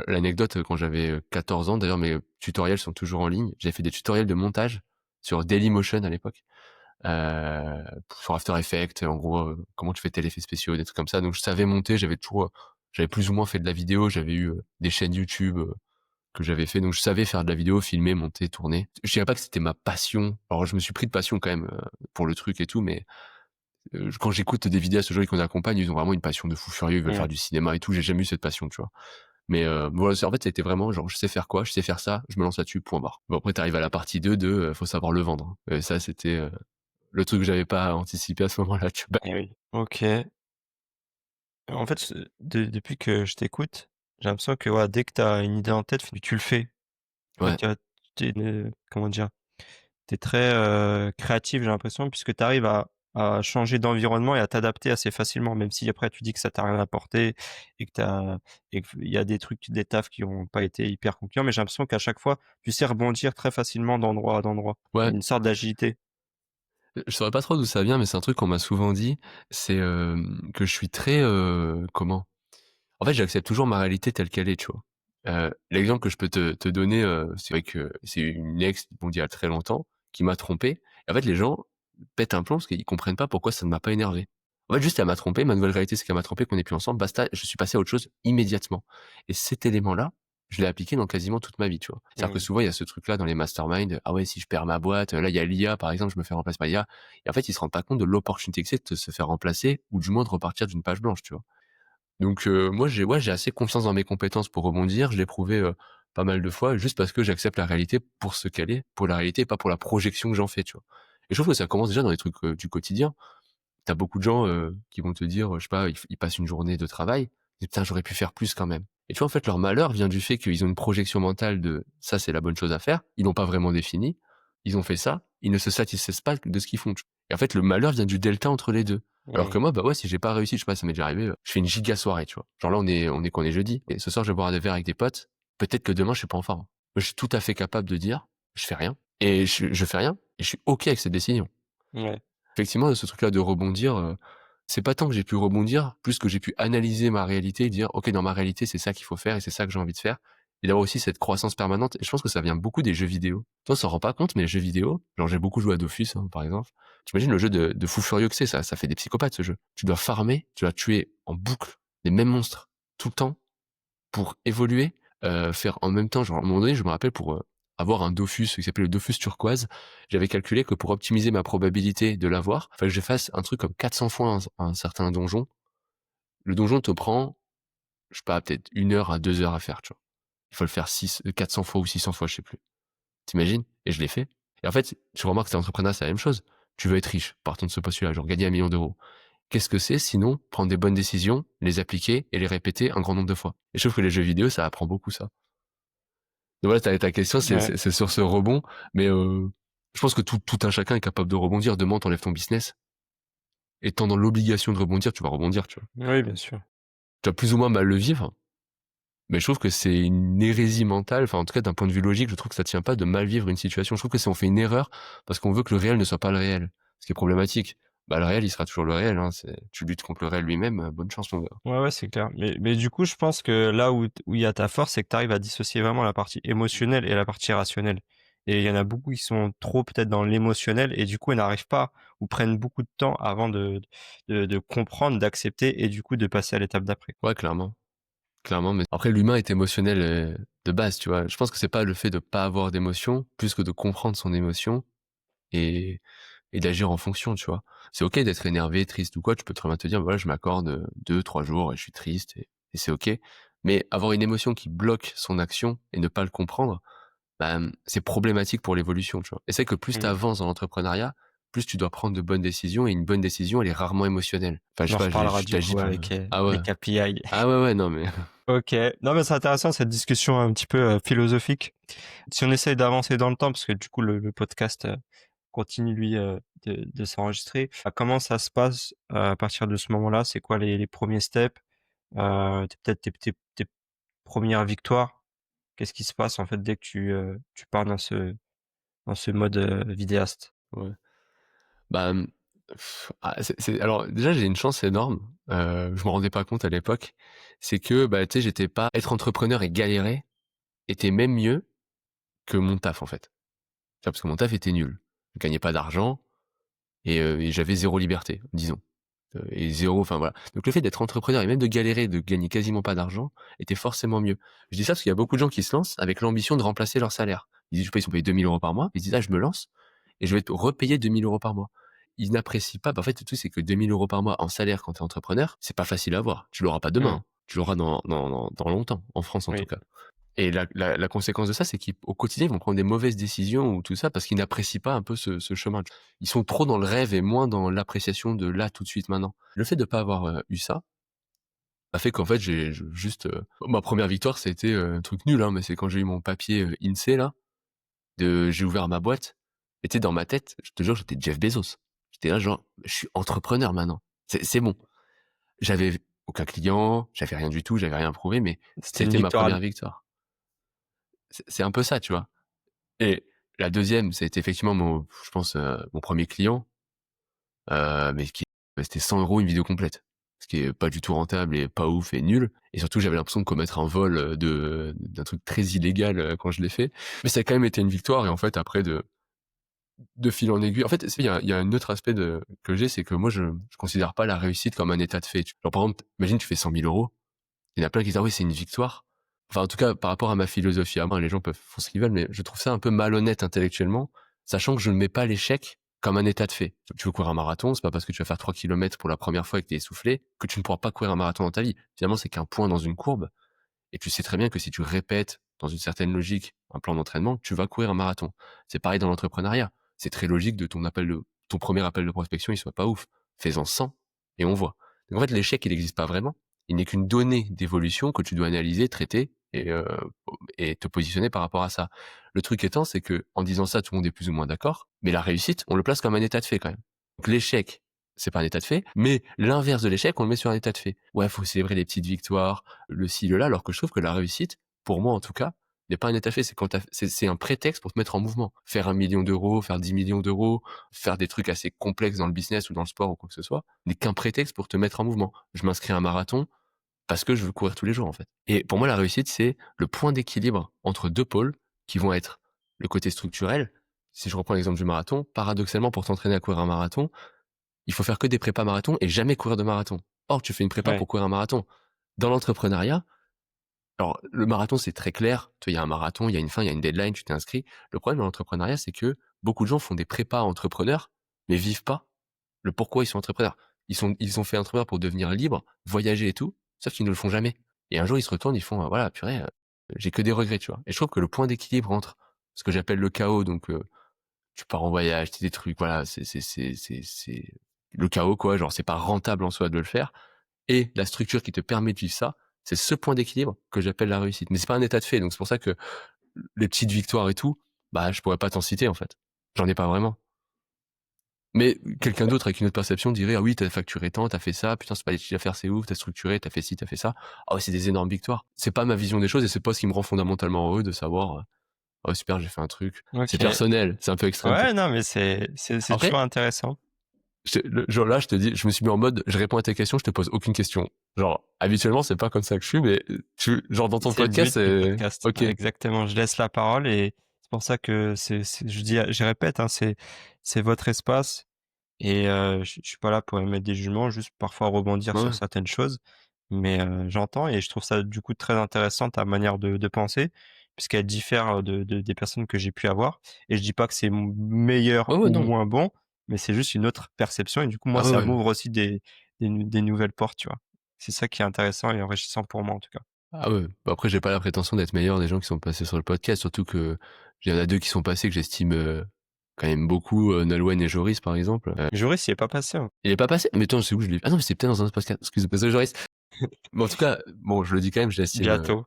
L'anecdote, quand j'avais, 14 ans, d'ailleurs mes tutoriels sont toujours en ligne, j'avais fait des tutoriels de montage sur Dailymotion à l'époque, sur After Effects, en gros, comment tu fais tel effet spéciaux, des trucs comme ça. Donc je savais monter, j'avais plus ou moins fait de la vidéo, j'avais eu, des chaînes YouTube, que j'avais fait. Donc je savais faire de la vidéo, filmer, monter, tourner. Je dirais pas que c'était ma passion. Alors je me suis pris de passion quand même, pour le truc et tout, mais quand j'écoute des vidéastes aujourd'hui qu'on accompagne, ils ont vraiment une passion de fou furieux, ils veulent faire Mmh. du cinéma et tout. J'ai jamais eu cette passion, tu vois? Mais voilà, en fait, ça a été vraiment genre: «Je sais faire quoi? Je sais faire ça, je me lance là-dessus, point barre». Bon après tu arrives à la partie 2 de, faut savoir le vendre, hein. Ça c'était, le truc que j'avais pas anticipé à ce moment-là, tu vois? Eh oui. OK. En fait, depuis que je t'écoute, j'ai l'impression que, ouais, dès que tu as une idée en tête, tu le fais. En fait, Ouais. tu es comment dire? Tu es très, créatif, j'ai l'impression, puisque tu arrives à changer d'environnement et à t'adapter assez facilement, même si après tu dis que ça t'a rien apporté et que il y a des trucs, des tafs qui ont pas été hyper concluants, mais j'ai l'impression qu'à chaque fois, tu sais rebondir très facilement d'endroit à endroit. Il y Ouais, a une sorte d'agilité. je saurais pas trop d'où ça vient, mais c'est un truc qu'on m'a souvent dit, c'est, que je suis très, comment? En fait, j'accepte toujours ma réalité telle qu'elle est, tu vois? L'exemple que je peux te donner, c'est vrai que c'est une ex, bon, d'il y a très longtemps, qui m'a trompé. Et en fait, les gens pètent un plomb parce qu'ils comprennent pas pourquoi ça ne m'a pas énervé. En fait, juste, elle m'a trompé. Ma nouvelle réalité, c'est qu'elle m'a trompé, qu'on n'est plus ensemble. Basta. Je suis passé à autre chose immédiatement. Et cet élément-là, je l'ai appliqué dans quasiment toute ma vie, tu vois. C'est-à-dire que Mmh. souvent, il y a ce truc-là dans les masterminds. Ah ouais, si je perds ma boîte, là, il y a l'IA, par exemple, je me fais remplacer par l'IA. Et en fait, ils se rendent pas compte de l'opportunité que c'est de se faire remplacer ou du moins de repartir d'une page blanche, tu vois. Donc, moi, j'ai assez confiance dans mes compétences pour rebondir. Je l'ai prouvé, pas mal de fois, juste parce que j'accepte la réalité pour ce qu'elle est, pour la réalité et pas pour la projection que j'en fais, tu vois. Et je trouve que ça commence déjà dans les trucs, du quotidien. T'as beaucoup de gens qui vont te dire, je sais pas, ils passent une journée de travail, ils disent: «Putain, j'aurais pu faire plus quand même». Et tu vois, en fait, leur malheur vient du fait qu'ils ont une projection mentale de ça, c'est la bonne chose à faire. Ils l'ont pas vraiment défini. Ils ont fait ça. Ils ne se satisfaisent pas de ce qu'ils font. Et en fait, le malheur vient du delta entre les deux. Alors que Mmh. moi, bah ouais, si j'ai pas réussi, je sais pas, ça m'est déjà arrivé, je fais une giga soirée, tu vois. Genre là, qu'on est jeudi. Et ce soir, je vais boire des verres avec des potes. Peut-être que demain, je suis pas en forme. Je suis tout à fait capable de dire, je fais rien. Et je fais rien. Et je suis OK avec cette décision. Ouais. Effectivement, ce truc-là de rebondir, c'est pas tant que j'ai pu rebondir, plus que j'ai pu analyser ma réalité et dire: «OK, dans ma réalité, c'est ça qu'il faut faire et c'est ça que j'ai envie de faire», et d'avoir aussi cette croissance permanente. Et je pense que ça vient beaucoup des jeux vidéo. Toi, on s'en rend pas compte, mais les jeux vidéo, genre j'ai beaucoup joué à Dofus, hein, par exemple. Tu imagines le jeu de fou furieux que c'est, ça fait des psychopathes, ce jeu. Tu dois farmer, tu dois tuer en boucle les mêmes monstres tout le temps pour évoluer, faire en même temps, genre à un moment donné, je me rappelle, pour, avoir un Dofus qui s'appelait le Dofus turquoise, j'avais calculé que pour optimiser ma probabilité de l'avoir, fallait que je fasse un truc comme 400 fois un certain donjon. Le donjon te prend, je sais pas, peut-être 1 heure à 2 heures à faire, tu vois? Il faut le faire 400 fois ou 600 fois, je sais plus. T'imagines? Et je l'ai fait. Et en fait, tu remarques que l'entrepreneuriat, c'est la même chose. Tu veux être riche, partons de ce postulat, genre gagner 1 million d'euros. Qu'est-ce que c'est sinon prendre des bonnes décisions, les appliquer et les répéter un grand nombre de fois? Et je trouve que les jeux vidéo, ça apprend beaucoup ça. Donc voilà, ta question, Ouais. c'est sur ce rebond, mais je pense que tout un chacun est capable de rebondir. Demain, t'enlèves ton business, étant dans l'obligation de rebondir, tu vas rebondir, tu vois? Oui, bien sûr. Tu vas plus ou moins mal le vivre, mais je trouve que c'est une hérésie mentale, enfin, en tout cas, d'un point de vue logique, je trouve que ça tient pas de mal vivre une situation. Je trouve que si on fait une erreur parce qu'on veut que le réel ne soit pas le réel, ce qui est problématique, bah, le réel, il sera toujours le réel, hein, tu luttes contre le réel lui-même, bonne chance, mon gars. Ouais, ouais, c'est clair. Mais du coup, je pense que là où il y a ta force, c'est que tu arrives à dissocier vraiment la partie émotionnelle et la partie rationnelle. Et il y en a beaucoup qui sont trop peut-être dans l'émotionnel et du coup, ils n'arrivent pas ou prennent beaucoup de temps avant de comprendre, d'accepter et du coup de passer à l'étape d'après. Ouais, clairement. Clairement, mais après l'humain est émotionnel, de base, tu vois? Je pense que c'est pas le fait de pas avoir d'émotion, plus que de comprendre son émotion et d'agir en fonction, tu vois? C'est OK d'être énervé, triste ou quoi, tu peux très bien te dire: «Voilà, je m'accorde, 2-3 jours et je suis triste», et c'est OK. Mais avoir une émotion qui bloque son action et ne pas le comprendre, bah, c'est problématique pour l'évolution, tu vois? Et c'est que plus tu Mmh. avances dans l'entrepreneuriat, plus tu dois prendre de bonnes décisions, et une bonne décision, elle est rarement émotionnelle. Enfin, je On sais en pas, reparlera du j'agis coup pas, avec, ah les ouais. KPI. Ah ouais, ouais, non mais OK. Non, mais c'est intéressant cette discussion un petit peu, philosophique. Si on essaye d'avancer dans le temps, parce que du coup le podcast, continue lui, de s'enregistrer. Comment ça se passe, à partir de ce moment-là? C'est quoi les 1ers steps? Peut-être tes 1res victoires? Qu'est-ce qui se passe en fait dès que tu pars dans ce mode, vidéaste? ouais. Bah, c'est alors déjà, j'ai une chance énorme, je me rendais pas compte à l'époque, c'est que, bah, tu sais, j'étais pas être entrepreneur et galérer était même mieux que mon taf, en fait. Tu vois? Parce que mon taf était nul. Je gagnais pas d'argent et j'avais 0 liberté, disons, et 0, enfin, voilà. Donc le fait d'être entrepreneur et même de galérer, de gagner quasiment pas d'argent était forcément mieux. Je dis ça parce qu'il y a beaucoup de gens qui se lancent avec l'ambition de remplacer leur salaire. Ils disent, je sais pas, ils sont payés 2 000 € par mois, ils se disent: «Ah, je me lance et je vais être repayé 2 000 € par mois». Ils n'apprécient pas, bah, en fait, le truc, c'est que 2 000 € par mois en salaire quand tu es entrepreneur, c'est pas facile à avoir. Tu l'auras pas demain, Mmh. hein. Tu l'auras dans longtemps, en France en tout Oui. cas. Et la conséquence de ça, c'est qu'au quotidien, ils vont prendre des mauvaises décisions ou tout ça parce qu'ils n'apprécient pas un peu ce chemin. Ils sont trop dans le rêve et moins dans l'appréciation de là, tout de suite, maintenant. Le fait de pas avoir, eu ça, a fait qu'en fait, juste, ma première victoire, c'était, un truc nul, hein, mais c'est quand j'ai eu mon papier, INSEE là, j'ai ouvert ma boîte, et tu sais, dans ma tête, je te jure, j'étais Jeff Bezos. J'étais là genre: «Je suis entrepreneur maintenant. C'est bon». J'avais aucun client, j'avais rien du tout, j'avais rien prouvé, mais C'était une c'était ma victoire. première victoire. C'est un peu ça, tu vois? Et la deuxième, ça a été effectivement je pense, mon premier client, mais c'était 100 € une vidéo complète. Ce qui est pas du tout rentable et pas ouf et nul, et surtout j'avais l'impression de commettre un vol, d'un truc très illégal, quand je l'ai fait. Mais ça a quand même été une victoire, et en fait après de fil en aiguille. En fait, il y a un autre aspect que j'ai, c'est que moi, je considère pas la réussite comme un état de fait. Genre, par exemple, imagine, tu fais 100 000 euros. Il y en a plein qui disent, ah oui, c'est une victoire. Enfin, en tout cas, par rapport à ma philosophie à moi, les gens peuvent faire ce qu'ils veulent, mais je trouve ça un peu malhonnête intellectuellement, sachant que je ne mets pas l'échec comme un état de fait. Tu veux courir un marathon, c'est pas parce que tu vas faire 3 kilomètres pour la première fois et que t'es essoufflé que tu ne pourras pas courir un marathon dans ta vie. Finalement, c'est qu'un point dans une courbe. Et tu sais très bien que si tu répètes dans une certaine logique un plan d'entraînement, tu vas courir un marathon. C'est pareil dans l'entrepreneuriat. C'est très logique de ton premier appel de prospection, il soit pas ouf. Fais-en 100 et on voit. Donc en fait, l'échec, il n'existe pas vraiment. Il n'est qu'une donnée d'évolution que tu dois analyser, traiter et te positionner par rapport à ça. Le truc étant, c'est que en disant ça, tout le monde est plus ou moins d'accord, mais la réussite, on le place comme un état de fait quand même. Donc l'échec, c'est pas un état de fait, mais l'inverse de l'échec, on le met sur un état de fait. Ouais, faut célébrer les petites victoires, le ci, le là, alors que je trouve que la réussite, pour moi en tout cas, n'est pas un état de fait, c'est un prétexte pour te mettre en mouvement. Faire 1 million d'euros, faire 10 millions d'euros, faire des trucs assez complexes dans le business ou dans le sport ou quoi que ce soit, n'est qu'un prétexte pour te mettre en mouvement. Je m'inscris à un marathon parce que je veux courir tous les jours en fait. Et pour moi, la réussite, c'est le point d'équilibre entre deux pôles qui vont être le côté structurel. Si je reprends l'exemple du marathon, paradoxalement, pour t'entraîner à courir un marathon, il faut faire que des prépas marathon et jamais courir de marathon. Or, tu fais une prépa Ouais. pour courir un marathon. Dans l'entrepreneuriat, alors le marathon, c'est très clair. Tu vois, il y a un marathon, il y a une fin, il y a une deadline, tu t'es inscrit. Le problème dans l'entrepreneuriat, c'est que beaucoup de gens font des prépas entrepreneurs, mais vivent pas le pourquoi ils sont entrepreneurs. Ils ont fait entrepreneur pour devenir libre, voyager et tout, sauf qu'ils ne le font jamais. Et un jour, ils se retournent, ils font, voilà, purée, j'ai que des regrets, tu vois. Et je trouve que le point d'équilibre entre ce que j'appelle le chaos, donc tu pars en voyage, tu des trucs, voilà, c'est le chaos, quoi. Genre, c'est pas rentable en soi de le faire. Et la structure qui te permet de vivre ça, c'est ce point d'équilibre que j'appelle la réussite. Mais c'est pas un état de fait. Donc, c'est pour ça que les petites victoires et tout, bah, je pourrais pas t'en citer, en fait. J'en ai pas vraiment. Mais quelqu'un d'autre avec une autre perception dirait, ah oui, t'as facturé tant, t'as fait ça, putain, c'est pas des chiffres d'affaires, c'est ouf, t'as structuré, t'as fait ci, t'as fait ça. Ah ouais, c'est des énormes victoires. C'est pas ma vision des choses et c'est pas ce qui me rend fondamentalement heureux de savoir, oh super, j'ai fait un truc. C'est OK. personnel, c'est un peu extrême Ouais, peut-être. non, mais c'est toujours Après, intéressant. genre là, je te dis, je me suis mis en mode, je réponds à tes questions, je te pose aucune question. Genre, habituellement, c'est pas comme ça que je suis, mais genre dans ton C'est le podcast, but du c'est, podcast. ok. Ouais, exactement, je laisse la parole et c'est pour ça que je répète, hein, c'est votre espace et je suis pas là pour émettre des jugements, juste parfois rebondir sur Ouais. certaines choses. Mais j'entends et je trouve ça du coup très intéressant ta manière de penser, puisqu'elle diffère de des personnes que j'ai pu avoir et je dis pas que c'est meilleur Ouais, ouais, ou non. moins bon, mais c'est juste une autre perception et du coup moi Ah ouais, ça ouais. m'ouvre aussi des nouvelles portes, tu vois? C'est ça qui est intéressant et enrichissant pour moi en tout cas. Ah ouais. Bah après, j'ai pas la prétention d'être meilleur des gens qui sont passés sur le podcast, surtout que il y en a deux qui sont passés que j'estime quand même beaucoup, Nolwenn et Joris, par exemple. Joris, il est pas passé, hein. Il est pas passé? Mais attends, c'est où je l'ai vu? Ah non, mais c'était peut-être dans un autre podcast. Excuse-moi, désolé, Joris. Mais en tout cas, bon, je le dis quand même, je l'estime Bientôt.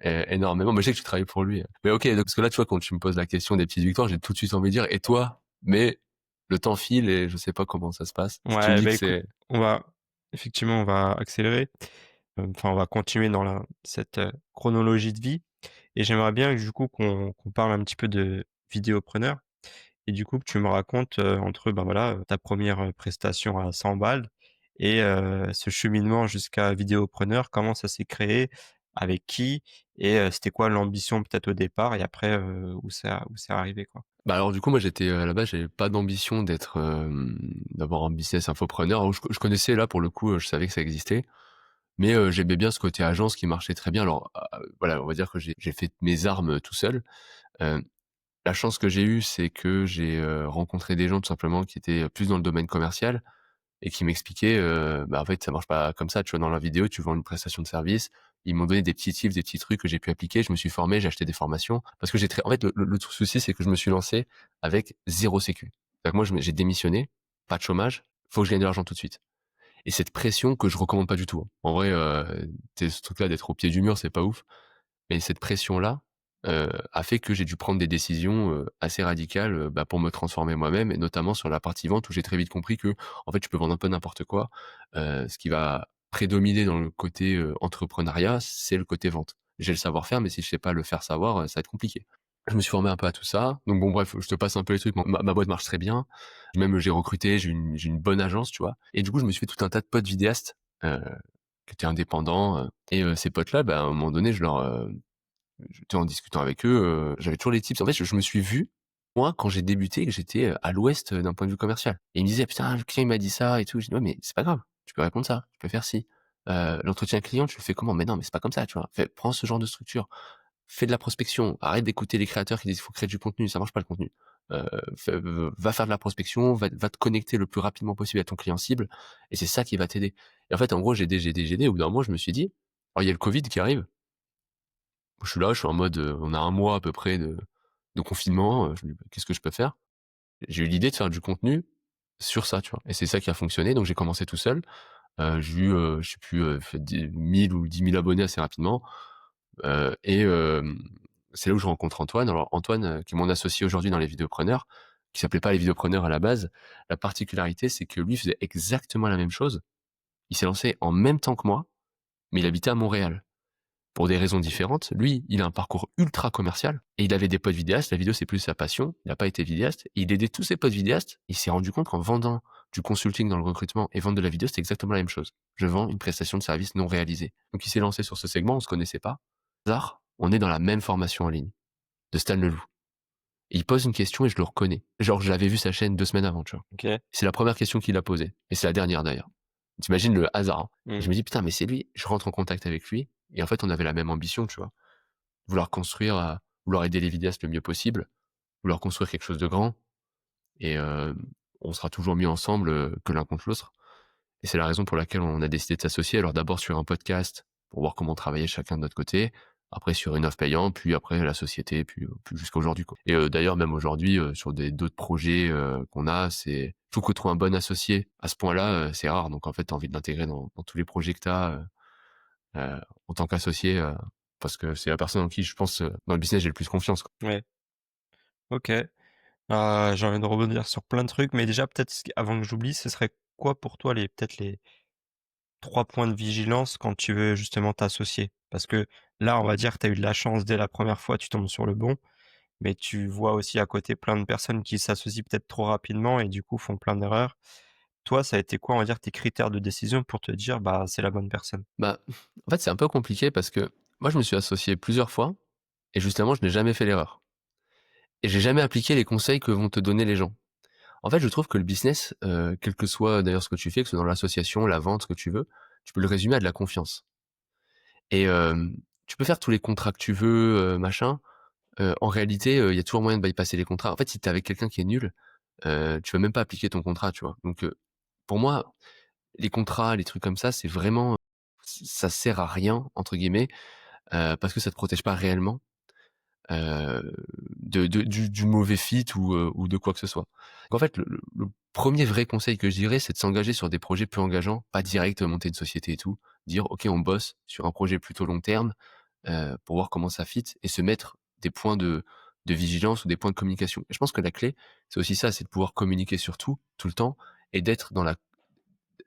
énormément. Mais je sais que tu travailles pour lui. Mais ok, donc, parce que là, tu vois, quand tu me poses la question des petites victoires, j'ai tout de suite envie de dire, et toi? Mais le temps file et je sais pas comment ça se passe. Si tu me Ouais, dis bah, que écoute, c'est, on va accélérer, enfin on va continuer dans cette, chronologie de vie et j'aimerais bien du coup qu'on parle un petit peu de vidéopreneur. Et du coup, que tu me racontes, entre, ben, voilà, ta première re prestation à 100 balles et ce cheminement jusqu'à vidéopreneur, comment ça s'est créé? Avec qui? Et c'était quoi l'ambition peut-être au départ et après, où c'est arrivé, quoi? bah alors du coup, moi j'étais à la base, j'avais pas d'ambition d'être, d'avoir un business infopreneur. Alors, je connaissais là pour le coup, je savais que ça existait, mais j'aimais bien ce côté agence qui marchait très bien. Alors voilà, on va dire que j'ai fait mes armes tout seul. Heu, la chance que j'ai eue, c'est que j'ai rencontré des gens tout simplement qui étaient plus dans le domaine commercial et qui m'expliquaient, bah, en fait, ça marche pas comme ça. Tu vois, dans la vidéo, tu vends une prestation de service. Ils m'ont donné des petits tips, des petits trucs que j'ai pu appliquer. Je me suis formé, j'ai acheté des formations parce que en fait, le souci, c'est que je me suis lancé avec 0 sécu. C'est-à-dire que moi, j'ai démissionné, pas de chômage, faut que je gagne de l'argent tout de suite. Et cette pression que je recommande pas du tout, hein. En vrai, ce truc-là d'être au pied du mur, c'est pas ouf. Mais cette pression-là, a fait que j'ai dû prendre des décisions, assez radicales, bah, pour me transformer moi-même et notamment sur la partie vente où j'ai très vite compris que, en fait, tu peux vendre un peu n'importe quoi. Ce qui va prédominer dans le côté, entrepreneuriat, c'est le côté vente. J'ai le savoir-faire, mais si je sais pas le faire savoir, ça va être compliqué. Je me suis formé un peu à tout ça. Donc bon, bref, je te passe un peu les trucs. Ma boîte marche très bien. Même j'ai recruté, j'ai une bonne agence, tu vois? Et du coup, je me suis fait tout un tas de potes vidéastes, qui étaient indépendants, et ces potes-là, bah, à un moment donné, en discutant avec eux, j'avais toujours les tips. En fait, je me suis vu moi, quand j'ai débuté, que j'étais, à l'ouest, d'un point de vue commercial. Et il me disait: «Putain, le client, il m'a dit ça et tout». Je dis: «Ouais, mais c'est pas grave, tu peux répondre ça, tu peux faire ci. L'entretien client, tu le fais comment? Mais non, mais c'est pas comme ça, tu vois? Prends ce genre de structure. Fais de la prospection. Arrête d'écouter les créateurs qui disent: «Il faut créer du contenu», ça marche pas le contenu. Va faire de la prospection, va te connecter le plus rapidement possible à ton client cible et c'est ça qui va t'aider. Et en fait, en gros, j'ai aidé. Au bout d'un moment, je me suis dit: «Oh, il y a le covid qui arrive». Je suis là, je suis en mode, on a un mois à peu près de confinement, je me dis: «Bah, qu'est-ce que je peux faire?» J'ai eu l'idée de faire du contenu sur ça, tu vois? Et c'est ça qui a fonctionné, donc j'ai commencé tout seul. J'ai eu, je sais plus, fait 10 000 ou 10 000 abonnés assez rapidement, et c'est là où je rencontre Antoine. Alors Antoine, qui est mon associé aujourd'hui dans les vidéopreneurs, qui s'appelait pas les vidéopreneurs à la base, la particularité, c'est que lui faisait exactement la même chose. Il s'est lancé en même temps que moi, mais il habitait à Montréal. Pour des raisons différentes. Lui, il a un parcours ultra commercial et il avait des potes vidéastes. La vidéo, c'est plus sa passion. Il n'a pas été vidéaste. Et il aidait tous ses potes vidéastes. Il s'est rendu compte qu'en vendant du consulting dans le recrutement et vendre de la vidéo, c'est exactement la même chose. Je vends une prestation de service non réalisée. Donc il s'est lancé sur ce segment, on se connaissait pas. Hasard, on est dans la même formation en ligne de Stan Leloup. Et il pose une question et je le reconnais. Genre, j'avais vu sa chaîne 2 semaines avant, tu vois. OK. C'est la première question qu'il a posée. Et c'est la dernière d'ailleurs. T'imagines le hasard, hein. Et je Mmh. me dis, putain, mais c'est lui. Je rentre en contact avec lui. Et en fait, on avait la même ambition, tu vois. Vouloir construire, vouloir aider les vidéastes le mieux possible, vouloir construire quelque chose de grand et on sera toujours mieux ensemble, que l'un contre l'autre et c'est la raison pour laquelle on a décidé de s'associer. Alors d'abord sur un podcast pour voir comment travailler chacun de notre côté, après sur une offre payante, puis après la société, puis jusqu'à aujourd'hui, quoi. Et d'ailleurs même aujourd'hui, sur des d'autres projets, qu'on a, je trouve que trouver un bon associé à ce point-là, c'est rare. Donc en fait, tu as envie de l'intégrer dans tous les projets que tu as, en tant qu'associé, parce que c'est la personne en qui je pense, dans le business j'ai le plus confiance, quoi. Ouais. OK. J'ai envie de rebondir sur plein de trucs, mais déjà peut-être avant que j'oublie, ce serait quoi pour toi les 3 points de vigilance quand tu veux justement t'associer? Parce que là, on va dire, tu as eu de la chance dès la première fois, tu tombes sur le bon, mais tu vois aussi à côté plein de personnes qui s'associent peut-être trop rapidement et du coup font plein d'erreurs. Toi, ça a été quoi, on va dire, tes critères de décision pour te dire: «Bah, c'est la bonne personne»? Bah, en fait, c'est un peu compliqué parce que moi, je me suis associé plusieurs fois et justement, je n'ai jamais fait l'erreur et j'ai jamais appliqué les conseils que vont te donner les gens. En fait, je trouve que le business, quel que soit d'ailleurs ce que tu fais, que ce soit dans l'association, la vente, ce que tu veux, tu peux le résumer à de la confiance et tu peux faire tous les contrats que tu veux, machin, en réalité, il y a toujours moyen de bypasser les contrats. En fait, si tu es avec quelqu'un qui est nul, tu vas même pas appliquer ton contrat, tu vois? Donc pour moi, les contrats, les trucs comme ça, c'est vraiment, ça «sert à rien» entre guillemets, parce que ça te protège pas réellement, du mauvais fit ou de quoi que ce soit. Donc en fait, le 1er vrai conseil que je dirais, c'est de s'engager sur des projets peu engageants, pas direct monter une société et tout. Dire: «OK, on bosse sur un projet plutôt long terme, pour voir comment ça fit» et se mettre des points de vigilance ou des points de communication. Et je pense que la clé, c'est aussi ça, c'est de pouvoir communiquer sur tout le temps et d'être dans la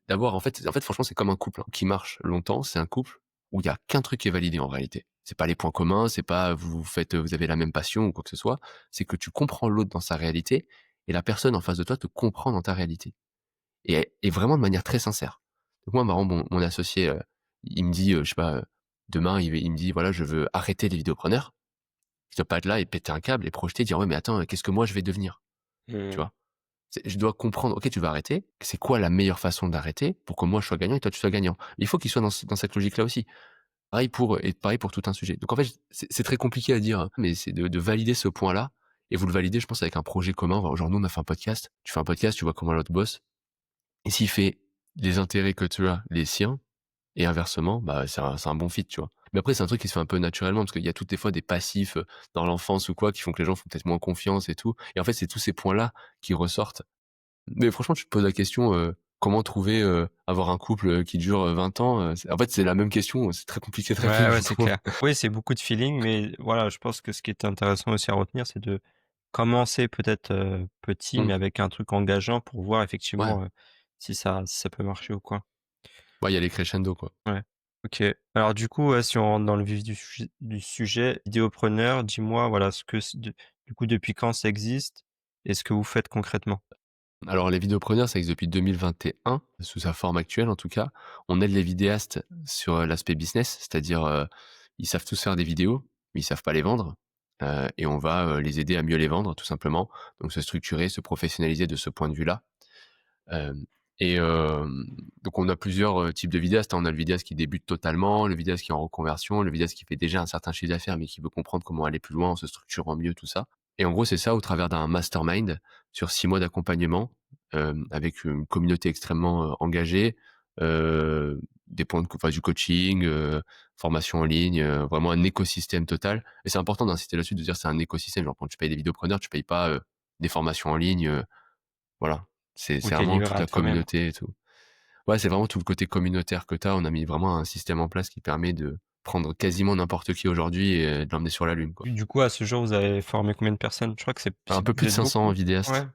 d'avoir en fait franchement c'est comme un couple, hein, qui marche longtemps, c'est un couple où il y a qu'un truc qui est validé en réalité. C'est pas les points communs, c'est pas vous avez la même passion ou quoi que ce soit, c'est que tu comprends l'autre dans sa réalité et la personne en face de toi te comprend dans ta réalité et vraiment de manière très sincère. Donc moi marrant mon associé, il me dit, je sais pas, demain il me dit: «Voilà, je veux arrêter les vidéopreneurs». Je dois pas être là et péter un câble et projeter, dire: «Ouais mais attends, qu'est-ce que moi je vais devenir?» Tu Mmh. vois? Je dois comprendre, OK, tu vas arrêter. C'est quoi la meilleure façon d'arrêter pour que moi je sois gagnant et toi tu sois gagnant? Il faut qu'il soit dans cette logique-là aussi. Pareil pour tout un sujet. Donc en fait, c'est très compliqué à dire, hein, mais c'est de valider ce point-là et vous le validez, je pense, avec un projet commun. Genre nous, on a fait un podcast. Tu fais un podcast, tu vois comment l'autre bosse et s'il fait les intérêts que tu as, les siens et inversement, bah, c'est un bon fit, tu vois? Mais après, c'est un truc qui se fait un peu naturellement parce qu'il y a toutes les fois des passifs, dans l'enfance ou quoi qui font que les gens font peut-être moins confiance et tout et en fait, c'est tous ces points-là qui ressortent. Mais franchement, tu te poses la question, comment trouver, avoir un couple, qui dure, 20 ans, en fait, c'est la même question, c'est très compliqué de Ouais, répondre, ouais, je c'est trouve. clair. Oui, c'est beaucoup de feeling, mais voilà, je pense que ce qui est intéressant aussi à retenir, c'est de commencer peut-être, petit, Mmh. mais avec un truc engageant pour voir Ouais, effectivement, si ça peut marcher ou quoi. ouais, il y a les crescendo, quoi. Ouais. OK. Alors du coup, ouais, si on rentre dans le vif du sujet, vidéopreneur, dis-moi, voilà, ce que c de du coup, depuis quand ça existe et ce que vous faites concrètement? Alors les vidéopreneurs, ça existe depuis 2021, sous sa forme actuelle en tout cas. On aide les vidéastes sur, l'aspect business, c'est-à-dire, ils savent tous faire des vidéos, mais ils savent pas les vendre. et on va les aider à mieux les vendre, tout simplement. Donc se structurer, se professionnaliser de ce point de vue-là. Euh, donc on a plusieurs types de vidéastes, hein. On a le vidéaste qui débute totalement, le vidéaste qui est en reconversion, le vidéaste qui fait déjà un certain chiffre d'affaires mais qui veut comprendre comment aller plus loin en se structurant mieux, tout ça. Et en gros, c'est ça au travers d'un mastermind sur 6 mois d'accompagnement, avec une communauté extrêmement engagée, des points de, enfin, du coaching, formation en ligne, vraiment un écosystème total. Et c'est important d'insister là-dessus, de dire c'est un écosystème. Genre quand tu payes des vidéopreneurs, tu payes pas des formations en ligne, voilà. Où C'est tu es vraiment livré toute à la toi-même. communauté et tout. Ouais, c'est vraiment tout le côté communautaire que tu as. On a mis vraiment un système en place qui permet de prendre quasiment n'importe qui aujourd'hui et de l'emmener sur la lune, quoi. Du coup, à ce jour, vous avez formé combien de personnes? Je crois que Un peu plus vous de êtes 500 beaucoup? Ouais, vidéastes.